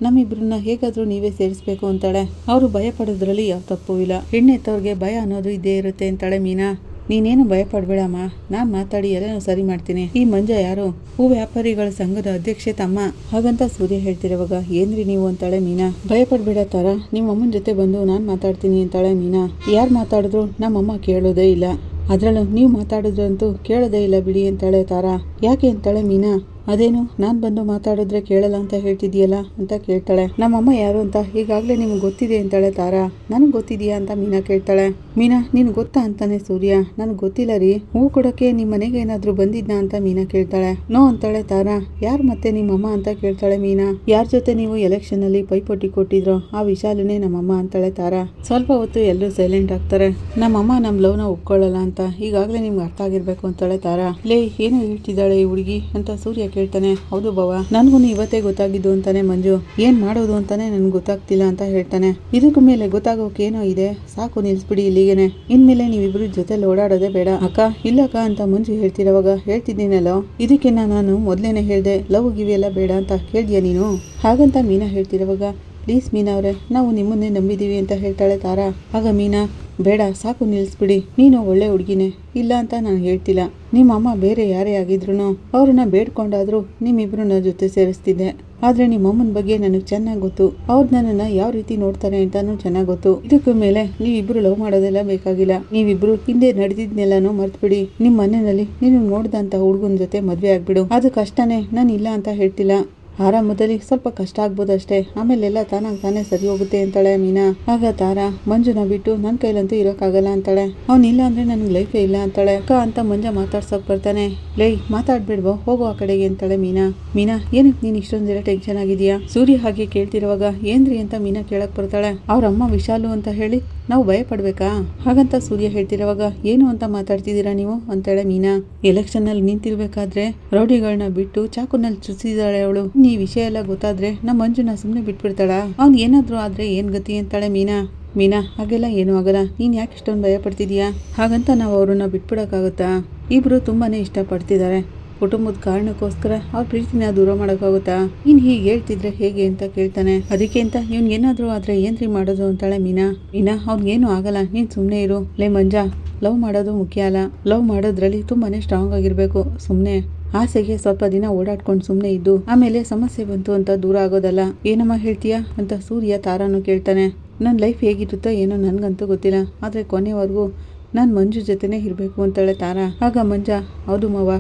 ನಮ್ಮಿಬ್ರನ್ನ ಹೇಗಾದ್ರೂ ನೀವೇ ಸೇರಿಸ್ಬೇಕು ಅಂತಾಳೆ. ಅವರು ಭಯ ಪಡೋದ್ರಲ್ಲಿ ಯಾವ ತಪ್ಪು ಇಲ್ಲ, ಹೆಣ್ಣೆತ್ತವ್ರಿಗೆ ಭಯ ಅನ್ನೋದು ಇದ್ದೇ ಇರುತ್ತೆ ಅಂತಾಳೆ ಮೀನಾ. ನೀನೇನು ಭಯ ಪಡ್ಬೇಡಮ್ಮ, ನಾನ್ ಮಾತಾಡಿ ಎಲ್ಲನೂ ಸರಿ ಮಾಡ್ತೀನಿ. ಈ ಮಂಜ ಯಾರು? ಹೂ ವ್ಯಾಪಾರಿಗಳ ಸಂಘದ ಅಧ್ಯಕ್ಷೆ ತಮ್ಮ ಹಾಗಂತ ಸೂರ್ಯ ಹೇಳ್ತಿರುವಾಗ, ಏನ್ರಿ ನೀವು ಅಂತಾಳೆ ಮೀನಾ. ಭಯ ಪಡ್ಬೇಡ ತಾರಾ, ನಿಮ್ಮ ಅಮ್ಮನ ಜೊತೆ ಬಂದು ನಾನ್ ಮಾತಾಡ್ತೀನಿ ಅಂತಾಳೆ ಮೀನಾ. ಯಾರು ಮಾತಾಡಿದ್ರು ನಮ್ಮಮ್ಮ ಕೇಳೋದೇ ಇಲ್ಲ, ಅದ್ರಲ್ಲೂ ನೀವು ಮಾತಾಡಿದ್ರಂತೂ ಕೇಳೋದೇ ಇಲ್ಲ ಬಿಡಿ ಅಂತಾಳೆ ತಾರಾ. ಯಾಕೆ ಅಂತಾಳೆ ಮೀನಾ. ಅದೇನು ನಾನ್ ಬಂದು ಮಾತಾಡಿದ್ರೆ ಕೇಳಲ್ಲ ಅಂತ ಹೇಳ್ತಿದ್ಯಲ್ಲ ಅಂತ ಕೇಳ್ತಾಳೆ. ನಮ್ಮಮ್ಮ ಯಾರು ಅಂತ ಈಗಾಗ್ಲೇ ನಿಮ್ಗೆ ಗೊತ್ತಿದೆ ಅಂತಾಳೆ ತಾರಾ. ನನಗ್ ಗೊತ್ತಿದ್ಯಾ ಅಂತ ಮೀನಾ ಕೇಳ್ತಾಳೆ. ಮೀನಾ, ನಿನ್ ಗೊತ್ತಾ ಅಂತಾನೆ ಸೂರ್ಯ. ನನ್ಗೆ ಗೊತ್ತಿಲ್ಲ ರೀ, ಹೂ ಕೊಡೋಕೆ ನಿಮ್ಮ ಮನೆಗೆ ಏನಾದ್ರು ಬಂದಿದ್ನಾ ಅಂತ ಮೀನಾ ಕೇಳ್ತಾಳೆ. ನೋ ಅಂತಾಳೆ ತಾರಾ. ಯಾರ್ ಮತ್ತೆ ನಿಮ್ಮಮ್ಮ ಅಂತ ಕೇಳ್ತಾಳೆ ಮೀನಾ. ಯಾರ ಜೊತೆ ನೀವು ಎಲೆಕ್ಷನ್ ಅಲ್ಲಿ ಪೈಪೋಟಿ ಕೊಟ್ಟಿದ್ರೋ ಆ ವಿಶಾಲನೇ ನಮ್ಮಮ್ಮ ಅಂತಾಳೆ ತಾರಾ. ಸ್ವಲ್ಪ ಹೊತ್ತು ಎಲ್ಲರೂ ಸೈಲೆಂಟ್ ಆಗ್ತಾರೆ. ನಮ್ಮಮ್ಮ ನಮ್ ಲವ್ನ ಒಪ್ಕೊಳ್ಳಲ್ಲ ಅಂತ ಈಗಾಗ್ಲೇ ನಿಮ್ಗೆ ಅರ್ಥ ಆಗಿರ್ಬೇಕು ಅಂತಾಳೆ ತಾರಾ. ಲೇ ಏನು ಹೇಳ್ತಿದ್ದಾಳೆ ಈ ಹುಡುಗಿ ಅಂತ ಸೂರ್ಯ ಕೇಳ್ತಾನೆ. ಹೌದು ಬಾವ, ನನ್ಗೂ ಇವತ್ತೇ ಗೊತ್ತಾಗಿದ್ದು ಅಂತಾನೆ ಮಂಜು. ಏನ್ ಮಾಡೋದು ಅಂತಾನೆ ನನ್ಗೆ ಗೊತ್ತಾಗ್ತಿಲ್ಲ ಅಂತ ಹೇಳ್ತಾನೆ. ಇದಕ್ಕೂ ಮೇಲೆ ಗೊತ್ತಾಗೋಕೆ ಏನೋ ಇದೆ, ಸಾಕು ನಿಲ್ಸ್ಬಿಡಿ ಇಲ್ಲಿಗೇನೆ, ಇನ್ಮೇಲೆ ನೀವಿಬ್ರು ಜೊತೆಲಿ ಓಡಾಡೋದೇ ಬೇಡ. ಅಕ್ಕ ಇಲ್ಲಕ್ಕ ಅಂತ ಮಂಜು ಹೇಳ್ತಿರೋವಾಗ, ಹೇಳ್ತಿದ್ದೀನಲ್ಲೋ ಇದಕ್ಕೆ ನಾನು ಮೊದ್ಲೇನೆ ಹೇಳ್ದೆ ಲವ್ ಗಿವೆಲ್ಲ ಬೇಡ ಅಂತ ಕೇಳ್ದ್ಯಾ ನೀನು ಹಾಗಂತ ಮೀನಾ ಹೇಳ್ತಿರೋವಾಗ, ಪ್ಲೀಸ್ ಮೀನಾ ಅವ್ರೆ, ನಾವು ನಿಮ್ಮನ್ನೇ ನಂಬಿದೀವಿ ಅಂತ ಹೇಳ್ತಾಳೆ ತಾರಾ. ಆಗ ಮೀನಾ, ಬೇಡ ಸಾಕು ನಿಲ್ಸ್ಬಿಡಿ, ನೀನು ಒಳ್ಳೆ ಹುಡುಗಿನೇ, ಇಲ್ಲ ಅಂತ ನಾನು ಹೇಳ್ತಿಲ್ಲ. ನಿಮ್ಮಮ್ಮ ಬೇರೆ ಯಾರೇ ಆಗಿದ್ರು ಅವ್ರನ್ನ ಬೇಡ್ಕೊಂಡಾದ್ರೂ ನಿಮ್ಮಿಬ್ರನ್ನ ಜೊತೆ ಸೇರಿಸ್ತಿದ್ದೆ, ಆದ್ರೆ ನಿಮ್ಮಮ್ಮನ ಬಗ್ಗೆ ನನಗೆ ಚೆನ್ನಾಗಿ ಗೊತ್ತು, ಅವ್ರು ನನ್ನನ್ನ ಯಾವ ರೀತಿ ನೋಡ್ತಾರೆ ಅಂತಾನು ಚೆನ್ನಾಗಿ ಗೊತ್ತು. ಇದಕ್ಕೂ ಮೇಲೆ ನೀವಿಬ್ರು ಲವ್ ಮಾಡೋದೆಲ್ಲ ಬೇಕಾಗಿಲ್ಲ, ನೀವಿಬ್ರು ಹಿಂದೆ ನಡೆದಿದ್ನೆಲ್ಲಾನು ಮರ್ತ್ಬಿಡಿ. ನಿಮ್ ಮನೆಯಲ್ಲಿ ನೀನು ನೋಡ್ದಂತ ಹುಡುಗನ ಜೊತೆ ಮದ್ವೆ ಆಗ್ಬಿಡು, ಅದು ಕಷ್ಟನೇ, ನಾನು ಇಲ್ಲ ಅಂತ ಹೇಳ್ತಿಲ್ಲ. ಆರಂಭದಲ್ಲಿ ಸ್ವಲ್ಪ ಕಷ್ಟ ಆಗ್ಬೋದು ಅಷ್ಟೇ, ಆಮೇಲೆ ಎಲ್ಲ ತಾನೇ ಸರಿ ಹೋಗುತ್ತೆ ಅಂತಾಳೆ ಮೀನಾ. ಆಗ ತಾರಾ ಮಂಜುನ ಬಿಟ್ಟು ನನ್ನ ಕೈಲಂತೂ ಇರೋಕ್ಕಾಗಲ್ಲ ಅಂತಾಳೆ. ಅವ್ನಿಲ್ಲ ಅಂದ್ರೆ ನನ್ಗೆ ಲೈಫೇ ಇಲ್ಲ ಅಂತಾಳೆ. ಅಕ್ಕ ಅಂತ ಮಂಜ ಮಾತಾಡ್ಸೋಕ್ ಬರ್ತಾನೆ. ಲೈ ಮಾತಾಡ್ಬಿಡ್ಬೋ, ಹೋಗೋ ಆ ಕಡೆಗೆ ಅಂತಾಳೆ ಮೀನಾ. ಏನಕ್ಕೆ ನೀನ್ ಇಷ್ಟೊಂದಿರ ಟೆನ್ಷನ್ ಆಗಿದೀಯಾ? ಸೂರ್ಯ ಹಾಗೆ ಕೇಳ್ತಿರುವಾಗ ಏನ್ರಿ ಅಂತ ಮೀನಾ ಕೇಳಕ್ ಬರ್ತಾಳೆ. ಅವ್ರ ಅಮ್ಮ ವಿಶಾಲು ಅಂತ ಹೇಳಿ ನಾವು ಭಯ ಪಡ್ಬೇಕಾ? ಹಾಗಂತ ಸೂರ್ಯ ಹೇಳ್ತಿರುವಾಗ ಏನು ಅಂತ ಮಾತಾಡ್ತಿದ್ದೀರಾ ನೀವು ಅಂತಾಳೆ ಮೀನಾ. ಎಲೆಕ್ಷನ್ ಅಲ್ಲಿ ನಿಂತಿರ್ಬೇಕಾದ್ರೆ ರೌಡಿಗಳನ್ನ ಬಿಟ್ಟು ಚಾಕುನಲ್ಲಿ ಚುಚ್ಚಿದಾಳೆ ಅವಳು. ಈ ವಿಷಯ ಎಲ್ಲ ಗೊತ್ತಾದ್ರೆ ನಮ್ಮ ಮಂಜುನ ಸುಮ್ನೆ ಬಿಟ್ಬಿಡ್ತಾಳ? ಅವ್ನ್ ಏನಾದ್ರು ಆದ್ರೆ ಏನ್ ಗತಿ ಅಂತಾಳೆ ಮೀನಾ ಹಾಗೆಲ್ಲ ಏನೂ ಆಗಲ್ಲ, ನೀನ್ ಯಾಕೆ ಇಷ್ಟೊಂದು ಭಯ ಪಡ್ತಿದೀಯಾ? ಹಾಗಂತ ನಾವು ಅವ್ರನ್ನ ಬಿಟ್ಬಿಡಕ್ಕಾಗುತ್ತಾ? ಇಬ್ರು ತುಂಬಾನೇ ಇಷ್ಟಪಡ್ತಿದ್ದಾರೆ. ಕುಟುಂಬದ ಕಾರಣಕ್ಕೋಸ್ಕರ ಅವ್ರ ಪ್ರೀತಿನ ದೂರ ಮಾಡೋಕ್ಕಾಗುತ್ತಾ? ನೀನ್ ಹೀಗೆ ಹೇಳ್ತಿದ್ರೆ ಹೇಗೆ ಅಂತ ಕೇಳ್ತಾನೆ. ಅದಕ್ಕೆ ಅಂತ ಏನಾದ್ರೂ ಆದ್ರೆ ಏನ್ರಿ ಮಾಡೋದು ಅಂತಾಳೆ ಮೀನಾ. ಅವ್ನಿಗೇನು ಆಗಲ್ಲ, ನೀನ್ ಸುಮ್ನೆ ಇರು. ಲೇ ಮಂಜ, ಲವ್ ಮಾಡೋದು ಮುಖ್ಯ ಅಲ್ಲ, ಲವ್ ಮಾಡೋದ್ರಲ್ಲಿ ತುಂಬಾನೇ ಸ್ಟ್ರಾಂಗ್ ಆಗಿರ್ಬೇಕು. ಸುಮ್ನೆ ಆಸೆಗೆ ಸ್ವಲ್ಪ ದಿನ ಓಡಾಡ್ಕೊಂಡು ಸುಮ್ನೆ ಇದ್ದು ಆಮೇಲೆ ಸಮಸ್ಯೆ ಬಂತು ಅಂತ ದೂರ ಆಗೋದಲ್ಲ. ಏನಮ್ಮ ಹೇಳ್ತೀಯಾ ಅಂತ ಸೂರ್ಯ ತಾರಾನು ಕೇಳ್ತಾನೆ. ನನ್ನ ಲೈಫ್ ಹೇಗಿರುತ್ತೋ ಏನೋ ನನ್ಗಂತೂ ಗೊತ್ತಿಲ್ಲ, ಆದ್ರೆ ಕೊನೆವರೆಗೂ ನಾನು ಮಂಜು ಜೊತೆನೇ ಇರಬೇಕು ಅಂತಾಳೆ ತಾರಾ. ಆಗ ಮಂಜ, ಹೌದು ಮವ,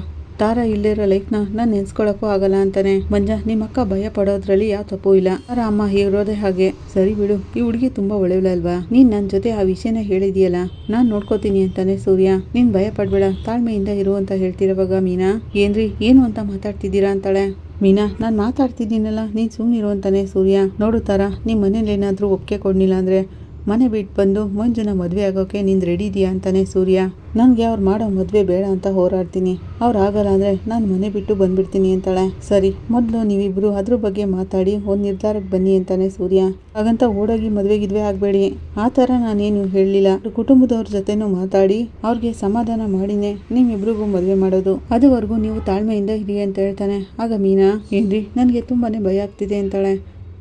ತಾರಾ ಇಲ್ಲಿರೋ ಲೈಫ್ನ ನಾನು ನೆನ್ಸ್ಕೊಳಕ್ಕೂ ಆಗಲ್ಲ ಅಂತಾನೆ. ಮಂಜ, ನಿಮ್ಮ ಅಕ್ಕ ಭಯ ಪಡೋದ್ರಲ್ಲಿ ಯಾವ ತಪ್ಪು ಇಲ್ಲ, ತಾರಾ ಅಮ್ಮ ಇರೋದೇ ಹಾಗೆ. ಸರಿ ಬಿಡು, ಈ ಹುಡುಗಿ ತುಂಬಾ ಒಳ್ಳೆಯವಳಲ್ವಾ? ನೀನ್ ನನ್ನ ಜೊತೆ ಆ ವಿಷಯನ ಹೇಳಿದೀಯಲ್ಲ, ನಾನ್ ನೋಡ್ಕೋತೀನಿ ಅಂತಾನೆ ಸೂರ್ಯ. ನೀನ್ ಭಯ ಪಡ್ಬೇಡ, ತಾಳ್ಮೆಯಿಂದ ಇರು ಅಂತ ಹೇಳ್ತಿರೋವಾಗ ಮೀನಾ, ಏನ್ರಿ ಏನು ಅಂತ ಮಾತಾಡ್ತಿದ್ದೀರಾ ಅಂತಾಳೆ. ಮೀನಾ, ನಾನು ಮಾತಾಡ್ತಿದ್ದೀನಲ್ಲ, ನೀನ್ ಸುಮ್ಮನಿರು ಅಂತಾನೆ ಸೂರ್ಯ. ನೋಡು ತಾರಾ, ನಿಮ್ಮ ಮನೇಲಿ ಏನಾದ್ರೂ ಒಪ್ಪಿಗೆ ಕೊಡ್ಲಿಲ್ಲ ಅಂದ್ರೆ ಮನೆ ಬಿಟ್ಟು ಬಂದು ಮಂಜುನ ಮದುವೆ ಆಗೋಕೆ ನೀನು ರೆಡಿ ಇದೆಯಾ ಅಂತಾನೆ ಸೂರ್ಯ. ನನಗೆ ಅವ್ರು ಮಾಡೋ ಮದುವೆ ಬೇಡ ಅಂತ ಹೋರಾಡ್ತೀನಿ, ಅವ್ರು ಆಗಲ್ಲ ಅಂದರೆ ನಾನು ಮನೆ ಬಿಟ್ಟು ಬಂದ್ಬಿಡ್ತೀನಿ ಅಂತಾಳೆ. ಸರಿ, ಮೊದಲು ನೀವಿಬ್ರು ಅದ್ರ ಬಗ್ಗೆ ಮಾತಾಡಿ ಒಂದು ನಿರ್ಧಾರಕ್ಕೆ ಬನ್ನಿ ಅಂತಾನೆ ಸೂರ್ಯ. ಹಾಗಂತ ಓಡೋಗಿ ಮದುವೆಗಿದ್ವೆ ಆಗಬೇಡಿ, ಆ ಥರ ನಾನೇನು ಹೇಳಲಿಲ್ಲ. ಕುಟುಂಬದವ್ರ ಜೊತೆನೂ ಮಾತಾಡಿ ಅವ್ರಿಗೆ ಸಮಾಧಾನ ಮಾಡಿನೇ ನಿಮ್ಮಿಬ್ರಿಗೂ ಮದುವೆ ಮಾಡೋದು, ಅದುವರೆಗೂ ನೀವು ತಾಳ್ಮೆಯಿಂದ ಇರಿ ಅಂತ ಹೇಳ್ತಾನೆ. ಆಗ ಮೀನಾ, ಏನ್ರಿ ನನಗೆ ತುಂಬಾ ಭಯ ಆಗ್ತಿದೆ ಅಂತಾಳೆ.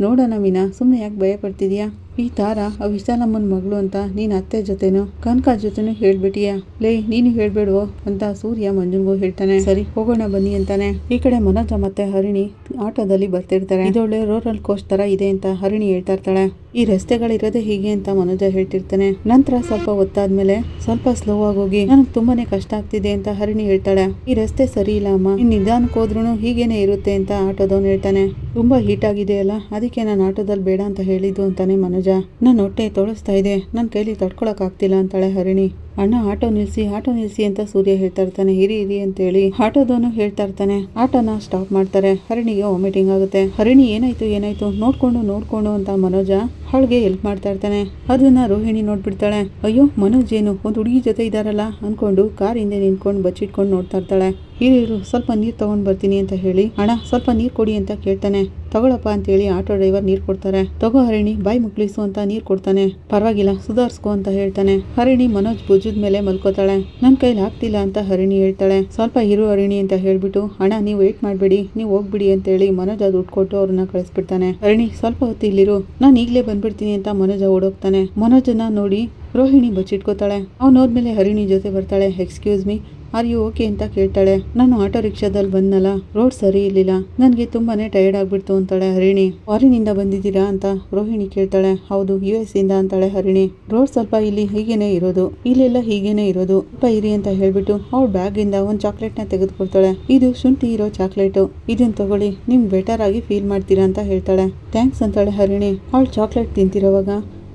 ನೋಡೋಣ ಮೀನಾ, ಸುಮ್ಮನೆ ಯಾಕೆ ಭಯ ಪಡ್ತಿದ್ಯಾ? ಈ ತಾರಾ ಆ ವಿಶಾಲಮ್ಮನ ಮಗಳು ಅಂತ ನೀನ್ ಅತ್ತೆ ಜೊತೆನೂ ಕನಕ ಜೊತೆನೂ ಹೇಳ್ಬಿಟ್ಟಿಯಾ? ಲೇ, ನೀನು ಹೇಳ್ಬೇಡ್ವೋ ಅಂತ ಸೂರ್ಯ ಮಂಜುನ್ಗೂ ಹೇಳ್ತಾನೆ. ಸರಿ, ಹೋಗೋಣ ಬನ್ನಿ ಅಂತಾನೆ. ಈ ಕಡೆ ಮನೋಜ ಮತ್ತೆ ಹರಿಣಿ ಆಟೋದಲ್ಲಿ ಬರ್ತಿರ್ತಾರೆ. ಇದೊಳ್ಳೆ ರೋರಲ್ ಕೋಸ್ಟ್ ತರ ಇದೆ ಅಂತ ಹರಿಣಿ ಹೇಳ್ತಾ ಇರ್ತಾಳೆ. ಈ ರಸ್ತೆಗಳಿರೋದೇ ಹೀಗೆ ಅಂತ ಮನೋಜ ಹೇಳ್ತಿರ್ತಾನೆ. ನಂತರ ಸ್ವಲ್ಪ ಹೊತ್ತಾದ್ಮೇಲೆ ಸ್ವಲ್ಪ ಸ್ಲೋ ಆಗಿ ಹೋಗಿ ನನಗೆ ತುಂಬಾನೇ ಕಷ್ಟ ಆಗ್ತಿದೆ ಅಂತ ಹರಿಣಿ ಹೇಳ್ತಾಳೆ. ಈ ರಸ್ತೆ ಸರಿ ಇಲ್ಲ ಅಮ್ಮ, ನೀನ್ ನಿಧಾನಕ್ಕೆ ಹೋದ್ರೂ ಹೀಗೇನೆ ಇರುತ್ತೆ ಅಂತ ಆಟೋದವನು ಹೇಳ್ತಾನೆ. ತುಂಬಾ ಹೀಟ್ ಆಗಿದೆ ಅಲ್ಲ, ಅದಕ್ಕೆ ನಾನು ಆಟೋದಲ್ಲಿ ಬೇಡ ಅಂತ ಹೇಳಿದ್ದು ಅಂತಾನೆ ಮನೋಜ. ನನ್ನ ಹೊಟ್ಟೆ ತೊಳಸ್ತಾ ಇದೆ, ನನ್ನ ಕೈಲಿ ತಡ್ಕೊಳಕ್ ಆಗ್ತಿಲ್ಲ ಅಂತಾಳೆ ಹರಿಣಿ. ಅಣ್ಣ, ಆಟೋ ನಿಲ್ಸಿ ಅಂತ ಸೂರ್ಯ ಹೇಳ್ತಾ ಇರ್ತಾನೆ. ಇರಿ ಅಂತೇಳಿ ಆಟೋದವನು ಹೇಳ್ತಾ ಇರ್ತಾನೆ. ಆಟೋನ ಸ್ಟಾಪ್ ಮಾಡ್ತಾರೆ. ಹರಿಣಿಗೆ ವಾಮಿಟಿಂಗ್ ಆಗುತ್ತೆ. ಹರಿಣಿ ಏನಾಯ್ತು ನೋಡ್ಕೊಂಡು ಅಂತ ಮನೋಜ ಅವಳಿಗೆ ಹೆಲ್ಪ್ ಮಾಡ್ತಾ ಇರ್ತಾನೆ. ಅದನ್ನ ರೋಹಿಣಿ ನೋಡ್ಬಿಡ್ತಾಳೆ. ಅಯ್ಯೋ, ಮನೋಜ್ ಏನು ಒಂದು ಹುಡುಗಿ ಜೊತೆ ಇದಾರಲ್ಲ ಅನ್ಕೊಂಡು ಕಾರ್ ಹಿಂದೆ ನಿಂತ್ಕೊಂಡು ಬಚ್ಚಿಟ್ಕೊಂಡು ನೋಡ್ತಾ ಇರ್ತಾಳೆ. ಇರು ಸ್ವಲ್ಪ ನೀರು ತಗೊಂಡ್ ಬರ್ತೀನಿ ಅಂತ ಹೇಳಿ, ಅಣ್ಣ ಸ್ವಲ್ಪ ನೀರು ಕೊಡಿ ಅಂತ ಕೇಳ್ತಾನೆ. ತಗೊಳಪ್ಪ ಅಂತೇಳಿ ಆಟೋ ಡ್ರೈವರ್ ನೀರು ಕೊಡ್ತಾರೆ. ತಗೋ ಹರಿಣಿ, ಬಾಯಿ ಮುಕ್ಳಿಸು ಅಂತ ನೀರು ಕೊಡ್ತಾನೆ. ಪರವಾಗಿಲ್ಲ, ಸುಧಾರಿಸ್ಕೊ ಅಂತ ಹೇಳ್ತಾನೆ. ಹರಿಣಿ ಮನೋಜ್ ಭುಜದ ಮೇಲೆ ಮಲ್ಕೋತಾಳೆ. ನನ್ನ ಕೈಲಿ ಆಗ್ತಿಲ್ಲ ಅಂತ ಹರಿಣಿ ಹೇಳ್ತಾಳೆ. ಸ್ವಲ್ಪ ಇರು ಹರಿಣಿ ಅಂತ ಹೇಳ್ಬಿಟ್ಟು, ಅಣ್ಣ ನೀವು ವೇಟ್ ಮಾಡಬೇಡಿ, ನೀವು ಹೋಗ್ಬಿಡಿ ಅಂತೇಳಿ ಮನೋಜ್ ದುಡ್ಡು ಕೊಟ್ಟು ಅವ್ರನ್ನ ಕಳಿಸ್ಬಿಡ್ತಾನೆ. ಹರಿಣಿ, ಸ್ವಲ್ಪ ಹೊತ್ತು ಇಲ್ಲಿರು, ನಾನು ಈಗಲೇ ಬಂದ್ಬಿಡ್ತೀನಿ ಅಂತ ಮನೋಜ ಓಡೋಗ್ತಾನೆ. ಮನೋಜನ ನೋಡಿ ರೋಹಿಣಿ ಬಚ್ಚಿಟ್ಕೋತಾಳೆ. ಅವ್ನು ಹೋದ್ಮೇಲೆ ಹರಿಣಿ ಜೊತೆ ಬರ್ತಾಳೆ. Excuse me, are you okay ಅಂತ ಕೇಳ್ತಾಳೆ. ನಾನು ಆಟೋ ರಿಕ್ಷಾದಲ್ಲಿ ಬಂದ್ನಲ್ಲ, ರೋಡ್ ಸರಿ ಇರ್ಲಿಲ್ಲ, ನನಗೆ ತುಂಬಾನೇ ಟಯರ್ಡ್ ಆಗ್ಬಿಡ್ತು ಅಂತಾಳೆ ಹರಿಣಿ. ಫಾರಿನಿಂದ ಬಂದಿದ್ದೀರಾ ಅಂತ ರೋಹಿಣಿ ಕೇಳ್ತಾಳೆ. ಹೌದು, US ಇಂದ ಅಂತಾಳೆ ಹರಿಣಿ. ರೋಡ್ ಸ್ವಲ್ಪ ಇಲ್ಲಿ ಹೀಗೇನೆ ಇರೋದು, ಇಲ್ಲೆಲ್ಲ ಹೀಗೇನೆ ಇರೋದು, ಸ್ವಲ್ಪ ಇರಿ ಅಂತ ಹೇಳ್ಬಿಟ್ಟು ಅವ್ಳ ಬ್ಯಾಗ್ ಇಂದ ಒಂದು ಚಾಕ್ಲೇಟ್ ನ ತೆಗೆದುಕೊಳ್ತಾಳೆ. ಇದು ಶುಂಠಿ ಇರೋ ಚಾಕ್ಲೇಟು, ಇದನ್ನ ತಗೊಳ್ಳಿ, ನಿಮ್ ಬೆಟರ್ ಆಗಿ ಫೀಲ್ ಮಾಡ್ತೀರಾ ಅಂತ ಹೇಳ್ತಾಳೆ. ಥ್ಯಾಂಕ್ಸ್ ಅಂತಾಳೆ ಹರಿಣಿ. ಅವಳು ಚಾಕ್ಲೇಟ್ ತಿಂತಿರೋವಾಗ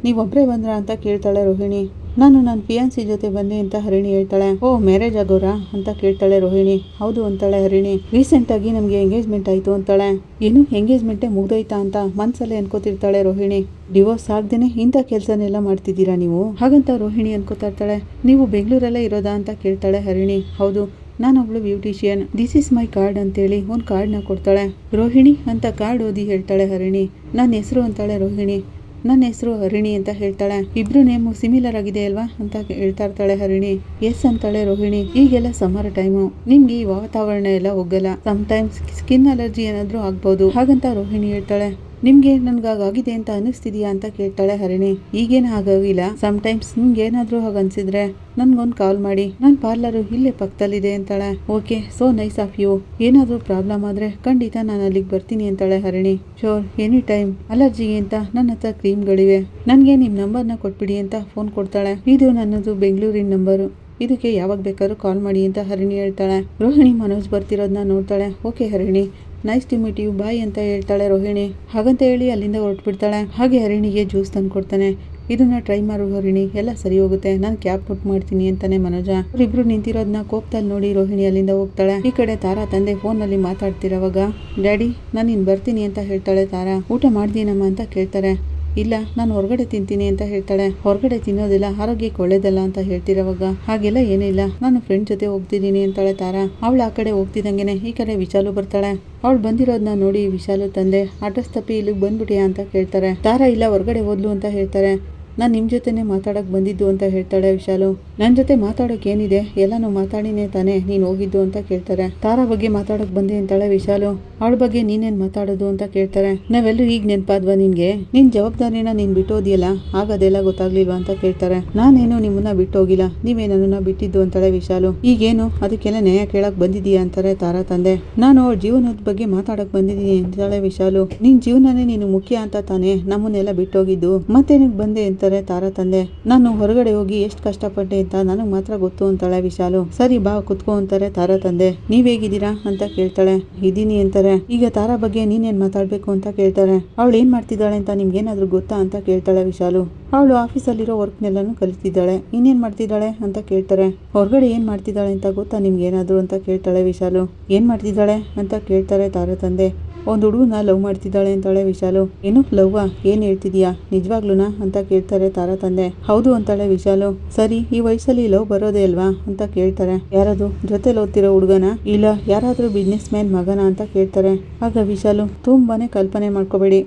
ನೀವೊಬ್ರೇ ಬಂದ್ರ ಅಂತ ಕೇಳ್ತಾಳೆ ರೋಹಿಣಿ. ನಾನು ನನ್ನ ಫಿಯಾನ್ಸಿ ಜೊತೆ ಬಂದೆ ಅಂತ ಹರಿಣಿ ಹೇಳ್ತಾಳೆ. ಓ, ಮ್ಯಾರೇಜ್ ಆಗೋರಾ ಅಂತ ಕೇಳ್ತಾಳೆ ರೋಹಿಣಿ. ಹೌದು ಅಂತಾಳೆ ಹರಿಣಿ. ರೀಸೆಂಟ್ ಆಗಿ ನಮ್ಗೆ ಎಂಗೇಜ್ಮೆಂಟ್ ಆಯ್ತು ಅಂತಾಳೆ. ಏನು ಎಂಗೇಜ್ಮೆಂಟೇ ಮುಗ್ದೋಯ್ತಾ ಅಂತ ಮನ್ಸಲ್ಲೇ ಅನ್ಕೋತಿರ್ತಾಳೆ ರೋಹಿಣಿ. ಡಿವೋರ್ಸ್ ಆಗ್ದೇನೆ ಇಂಥ ಕೆಲಸನೆಲ್ಲ ಮಾಡ್ತಿದ್ದೀರಾ ನೀವು? ಹಾಗಂತ ರೋಹಿಣಿ ಅನ್ಕೋತಾ ಇರ್ತಾಳೆ. ನೀವು ಬೆಂಗಳೂರಲ್ಲೇ ಇರೋದಾ ಅಂತ ಕೇಳ್ತಾಳೆ ಹರಿಣಿ. ಹೌದು, ನಾನೊಬ್ಳು beautician, this is my card ಅಂತೇಳಿ ಒಂದು ಕಾರ್ಡ್ನ ಕೊಡ್ತಾಳೆ. ರೋಹಿಣಿ ಅಂತ ಕಾರ್ಡ್ ಓದಿ ಹೇಳ್ತಾಳೆ ಹರಿಣಿ. ನನ್ನ ಹೆಸರು ಅಂತಾಳೆ ರೋಹಿಣಿ. ನನ್ನ ಹೆಸರು ಹರಿಣಿ ಅಂತ ಹೇಳ್ತಾಳೆ. ಇಬ್ರು ನೇಮು ಸಿಮಿಲರ್ ಆಗಿದೆ ಅಲ್ವಾ ಅಂತ ಹೇಳ್ತಾ ಇರ್ತಾಳೆ ಹರಿಣಿ. ಎಸ್ ಅಂತಾಳೆ ರೋಹಿಣಿ. ಈಗೆಲ್ಲ ಸಮ್ಮರ್ ಟೈಮು, ನಿಮ್ಗೆ ಈ ವಾತಾವರಣ ಎಲ್ಲ ಹೋಗಲ್ಲ, ಸಮ್ ಟೈಮ್ಸ್ ಸ್ಕಿನ್ ಅಲರ್ಜಿ ಏನಾದ್ರೂ ಆಗ್ಬೋದು ಹಾಗಂತ ರೋಹಿಣಿ ಹೇಳ್ತಾಳೆ. ನಿಮ್ಗೆ ನನ್ಗಾಗಿದೆ ಅಂತ ಅನಿಸ್ತಿದ್ಯಾ ಅಂತ ಕೇಳ್ತಾಳೆ ಹರಿಣಿ. ಈಗೇನು ಹಾಗಾಗಿಲ್ಲ, ಸಮ್ ಟೈಮ್ಸ್ ನಿಮ್ಗೆ ಏನಾದ್ರೂ ಹಾಗೆ ಅನ್ಸಿದ್ರೆ ನನ್ಗೊಂದು ಕಾಲ್ ಮಾಡಿ, ನನ್ನ ಪಾರ್ಲರು ಇಲ್ಲೇ ಪಕ್ಕದಲ್ಲಿದೆ ಅಂತಾಳೆ. Okay, so nice of you, ಏನಾದ್ರೂ ಪ್ರಾಬ್ಲಮ್ ಆದ್ರೆ ಖಂಡಿತ ನಾನು ಅಲ್ಲಿಗೆ ಬರ್ತೀನಿ ಅಂತಾಳೆ ಹರಿಣಿ. Sure, any time. ಅಲರ್ಜಿಗೆ ಅಂತ ನನ್ನ ಹತ್ರ ಕ್ರೀಮ್ಗಳಿವೆ, ನನಗೆ ನಿಮ್ಮ ನಂಬರ್ನ ಕೊಟ್ಬಿಡಿ ಅಂತ ಫೋನ್ ಕೊಡ್ತಾಳೆ. ಇದು ನನ್ನದು ಬೆಂಗಳೂರಿನ ನಂಬರು, ಇದಕ್ಕೆ ಯಾವಾಗ ಬೇಕಾದ್ರೂ ಕಾಲ್ ಮಾಡಿ ಅಂತ ಹರಿಣಿ ಹೇಳ್ತಾಳೆ. ರೋಹಿಣಿ ಮನೋಜ್ ಬರ್ತಿರೋದನ್ನ ನೋಡ್ತಾಳೆ. Okay Harini, nice to meet you, bye ಅಂತ ಹೇಳ್ತಾಳೆ ರೋಹಿಣಿ. ಹಾಗಂತ ಹೇಳಿ ಅಲ್ಲಿಂದ ಹೊರಟ್ಬಿಡ್ತಾಳೆ. ಹಾಗೆ ಹರಿಣಿಗೆ ಜ್ಯೂಸ್ ತಂದು ಕೊಡ್ತಾನೆ. ಇದನ್ನ ಟ್ರೈ ಮಾಡು ಹರಿಣಿ, ಎಲ್ಲ ಸರಿ ಹೋಗುತ್ತೆ, ನಾನು ಕ್ಯಾಬ್ ಬುಕ್ ಮಾಡ್ತೀನಿ ಅಂತಾನೆ ಮನೋಜ. ಅವರಿಬ್ರು ನಿಂತಿರೋದನ್ನ ಕೋಪದಲ್ಲಿ ನೋಡಿ ರೋಹಿಣಿ ಅಲ್ಲಿಂದ ಹೋಗ್ತಾಳೆ. ಈ ಕಡೆ ತಾರಾ ತಂದೆ ಫೋನ್ ನಲ್ಲಿ ಮಾತಾಡ್ತಿರೋವಾಗ, ಡ್ಯಾಡಿ ನಾನು ಇನ್ ಬರ್ತೀನಿ ಅಂತ ಹೇಳ್ತಾಳೆ ತಾರಾ. ಊಟ ಮಾಡ್ದೀನಮ್ಮ ಅಂತ ಕೇಳ್ತಾರೆ. ಇಲ್ಲ, ನಾನು ಹೊರಗಡೆ ತಿಂತೀನಿ ಅಂತ ಹೇಳ್ತಾಳೆ. ಹೊರಗಡೆ ತಿನ್ನೋದಿಲ್ಲ, ಆರೋಗ್ಯಕ್ಕೆ ಒಳ್ಳೇದಲ್ಲ ಅಂತ ಹೇಳ್ತಿರೋವಾಗ, ಹಾಗೆಲ್ಲ ಏನಿಲ್ಲ, ನಾನು ಫ್ರೆಂಡ್ ಜೊತೆ ಹೋಗ್ತಿದ್ದೀನಿ ಅಂತಾಳೆ ತಾರಾ. ಅವಳು ಆ ಕಡೆ ಹೋಗ್ತಿದ್ದಂಗೆನೆ ಈ ಕಡೆ ವಿಶಾಲು ಬರ್ತಾಳೆ. ಅವಳು ಬಂದಿರೋದನ್ನ ನೋಡಿ ವಿಶಾಲು ತಂದೆ, ಅಡ್ರೆಸ್ ತಪ್ಪಿ ಇಲ್ಲಿಗೆ ಬಂದ್ಬಿಟ್ಟಿಯಾ ಅಂತ ಕೇಳ್ತಾರೆ. ತಾರಾ ಇಲ್ಲ, ಹೊರಗಡೆ ಹೋದ್ಲು ಅಂತ ಹೇಳ್ತಾರೆ. ನಾನು ನಿಮ್ಮ ಜೊತೆನೇ ಮಾತಾಡೋಕೆ ಬಂದಿದ್ದು ಅಂತ ಹೇಳ್ತಾಳೆ ವಿಶಾಲು. ನನ್ನ ಜೊತೆ ಮಾತಾಡೋಕೆ ಏನಿದೆ, ಎಲ್ಲನೂ ಮಾತಾಡಿನೇ ತಾನೇ ನೀನು ಹೋಗಿದ್ದು ಅಂತ ಕೇಳ್ತಾರೆ. ತಾರಾ ಬಗ್ಗೆ ಮಾತಾಡೋಕೆ ಬಂದೆ ಅಂತಾಳೆ ವಿಶಾಲು. ಅವಳ ಬಗ್ಗೆ ನೀನೇನು ಮಾತಾಡೋದು ಅಂತ ಕೇಳ್ತಾರೆ. ನಾವೆಲ್ಲರೂ ಈಗ ನೆನಪಾದ್ವಾ ನಿನಗೆ? ನಿನ್ನ ಜವಾಬ್ದಾರಿನ ನೀನು ಬಿಟ್ಟೋದಿಯಲ್ಲ, ಆಗ ಅದೆಲ್ಲ ಗೊತ್ತಾಗ್ಲಿಲ್ವಾ ಅಂತ ಕೇಳ್ತಾರೆ. ನಾನೇನು ನಿಮ್ಮನ್ನ ಬಿಟ್ಟೋಗಿಲ್ಲ, ನೀವೇ ನನ್ನನ್ನು ಬಿಟ್ಟಿದ್ದು ಅಂತಾಳೆ ವಿಶಾಲು. ಈಗೇನು ಅದಕ್ಕೆಲ್ಲ ನ್ಯಾಯ ಕೇಳಕ್ ಬಂದಿದೀಯಾ ಅಂತಾರೆ ತಾರಾ ತಂದೆ. ನಾನು ಅವಳ ಜೀವನದ ಬಗ್ಗೆ ಮಾತಾಡಕ್ ಬಂದಿದ್ದೀನಿ ಅಂತಾಳೆ ವಿಶಾಲು. ನಿನ್ ಜೀವನನೇ ನೀನು ಮುಖ್ಯ ಅಂತ ತಾನೇ ನಮ್ಮನ್ನೆಲ್ಲ ಬಿಟ್ಟೋಗಿದ್ದು, ಮತ್ತೇನಕ್ಕೆ ಬಂದೆ ಅಂತ ತಾರಾ ತಂದೆ. ನಾನು ಹೊರಗಡೆ ಹೋಗಿ ಎಷ್ಟು ಕಷ್ಟಪಟ್ಟೆ ಅಂತ ನನಗೆ ಮಾತ್ರ ಗೊತ್ತು ಅಂತಾಳೆ ವಿಶಾಲು. ಸರಿ ಬಾ ಕುತ್ಕೋ ಅಂತಾರೆ ತಾರಾ ತಂದೆ. ನೀವ್ ಹೇಗಿದ್ದೀರಾ ಅಂತ ಕೇಳ್ತಾಳೆ. ಇದೀನಿ ಅಂತಾರೆ. ಈಗ ತಾರಾ ಬಗ್ಗೆ ನೀನೇನ್ ಮಾತಾಡ್ಬೇಕು ಅಂತ ಕೇಳ್ತಾರೆ. ಅವಳು ಏನ್ ಮಾಡ್ತಿದ್ದಾಳೆ ಅಂತ ನಿಮ್ಗೇನಾದ್ರೂ ಗೊತ್ತಾ ಅಂತ ಕೇಳ್ತಾಳೆ ವಿಶಾಲು. ಅವಳು ಆಫೀಸಲ್ಲಿರೋ ವರ್ಕ್ನೆಲ್ಲಾನು ಕಲಿತಿದ್ದಾಳೆ. ಇನ್ನೇನ್ ಮಾಡ್ತಿದ್ದಾಳೆ ಅಂತ ಕೇಳ್ತಾರೆ. ಹೊರಗಡೆ ಏನ್ ಮಾಡ್ತಿದ್ದಾಳೆ ಅಂತ ಗೊತ್ತಾ ನಿಮ್ಗೇನಾದ್ರು ಅಂತ ಕೇಳ್ತಾಳೆ ವಿಶಾಲು. ಏನ್ ಮಾಡ್ತಿದ್ದಾಳೆ ಅಂತ ಕೇಳ್ತಾರೆ ತಾರಾ ತಂದೆ. ಒಂದು ಹುಡುಗನ ಲವ್ ಮಾಡ್ತಿದ್ದಾಳೆ ಅಂತಾಳೆ ವಿಶಾಲು. ಏನು ಲವ್ವಾ, ಏನ್ ಹೇಳ್ತಿದ್ಯಾ, ನಿಜವಾಗ್ಲೂನಾ ಅಂತ ಕೇಳ್ತಾರೆ ತಾರಾ ತಂದೆ. ಹೌದು ಅಂತಾಳೆ ವಿಶಾಲು. ಸರಿ, ಈ ವಯಸ್ಸಲ್ಲಿ ಲವ್ ಬರೋದೇ ಅಲ್ವಾ ಅಂತ ಕೇಳ್ತಾರೆ. ಯಾರದು, ಜೊತೆಲಿ ಓದ್ತಿರೋ ಹುಡುಗನ, ಇಲ್ಲ ಯಾರಾದ್ರೂ ಬಿಸ್ನೆಸ್ ಮ್ಯಾನ್ ಮಗನ ಅಂತ ಕೇಳ್ತಾರೆ. ಆಗ ವಿಶಾಲು, ತುಂಬಾನೇ ಕಲ್ಪನೆ ಮಾಡ್ಕೋಬೇಡಿ,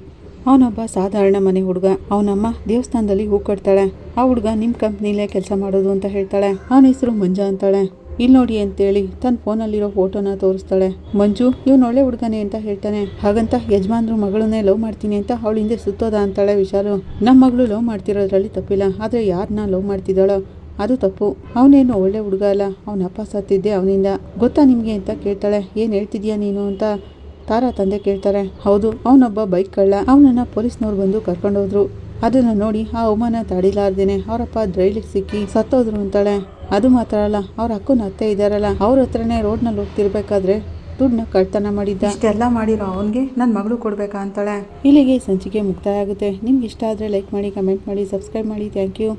ಅವನೊಬ್ಬ ಸಾಧಾರಣ ಮನೆ ಹುಡುಗ. ಅವನಮ್ಮ ದೇವಸ್ಥಾನದಲ್ಲಿ ಹೂ ಕಟ್ತಾಳೆ. ಆ ಹುಡುಗ ನಿಮ್ ಕಂಪ್ನಿಲೇ ಕೆಲಸ ಮಾಡೋದು ಅಂತ ಹೇಳ್ತಾಳೆ. ಅವನ ಹೆಸರು ಮಂಜ ಅಂತಾಳೆ. ಇಲ್ಲಿ ನೋಡಿ ಅಂತೇಳಿ ತನ್ನ ಫೋನಲ್ಲಿರೋ ಫೋಟೋನ ತೋರಿಸ್ತಾಳೆ. ಮಂಜು ಇವನು ಒಳ್ಳೆ ಹುಡುಗನೇ ಅಂತ ಹೇಳ್ತಾನೆ. ಹಾಗಂತ ಯಜಮಾನ್ರು ಮಗಳನ್ನೇ ಲವ್ ಮಾಡ್ತೀನಿ ಅಂತ ಅವಳ ಹಿಂದೆ ಸುತ್ತೋದ ಅಂತಾಳೆ ವಿಶಾಲು. ನಮ್ಮ ಮಗಳು ಲವ್ ಮಾಡ್ತಿರೋದ್ರಲ್ಲಿ ತಪ್ಪಿಲ್ಲ, ಆದ್ರೆ ಯಾರನ್ನ ಲವ್ ಮಾಡ್ತಿದ್ದಾಳೋ ಅದು ತಪ್ಪು. ಅವನೇನು ಒಳ್ಳೆ ಹುಡುಗ ಅಲ್ಲ, ಅವನ ಅಪ್ಪ ಸತ್ತಿದ್ದೆ ಅವನಿಂದ, ಗೊತ್ತಾ ನಿಮ್ಗೆ ಅಂತ ಕೇಳ್ತಾಳೆ. ಏನ್ ಹೇಳ್ತಿದ್ಯಾ ನೀನು ಅಂತ ತಾರಾ ತಂದೆ ಕೇಳ್ತಾರೆ. ಹೌದು, ಅವನೊಬ್ಬ ಬೈಕ್ ಕಳ್ಳ. ಅವನನ್ನ ಪೊಲೀಸ್ನವ್ರು ಬಂದು ಕರ್ಕೊಂಡೋದ್ರು. ಅದನ್ನ ನೋಡಿ ಆ ಅವಮಾನ ತಡಿಲಾರ್ದೇನೆ ಅವರಪ್ಪ ಜೈಲಿಗೆ ಸಿಕ್ಕಿ ಸತ್ತೋದ್ರು ಅಂತಾಳೆ. ಅದು ಮಾತ್ರ ಅಲ್ಲ, ಅವ್ರ ಅಕ್ಕನ ಅತ್ತೆ ಇದಾರಲ್ಲ, ಅವ್ರ ಹತ್ರನೇ ರೋಡ್ನಲ್ಲಿ ಹೋಗ್ತಿರ್ಬೇಕಾದ್ರೆ ದುಡ್ಡನ್ನ ಕಳ್ತನ ಮಾಡಿದ್ದ. ಇಷ್ಟೆಲ್ಲ ಮಾಡಿರೋ ಅವನಿಗೆ ನನ್ನ ಮಗಳು ಕೊಡ್ಬೇಕಾ ಅಂತಾಳೆ. ಇಲ್ಲಿಗೆ ಸಂಚಿಕೆ ಮುಕ್ತಾಯ ಆಗುತ್ತೆ. ನಿಮ್ಗೆ ಇಷ್ಟ ಆದರೆ ಲೈಕ್ ಮಾಡಿ, ಕಮೆಂಟ್ ಮಾಡಿ, ಸಬ್ಸ್ಕ್ರೈಬ್ ಮಾಡಿ. Thank you.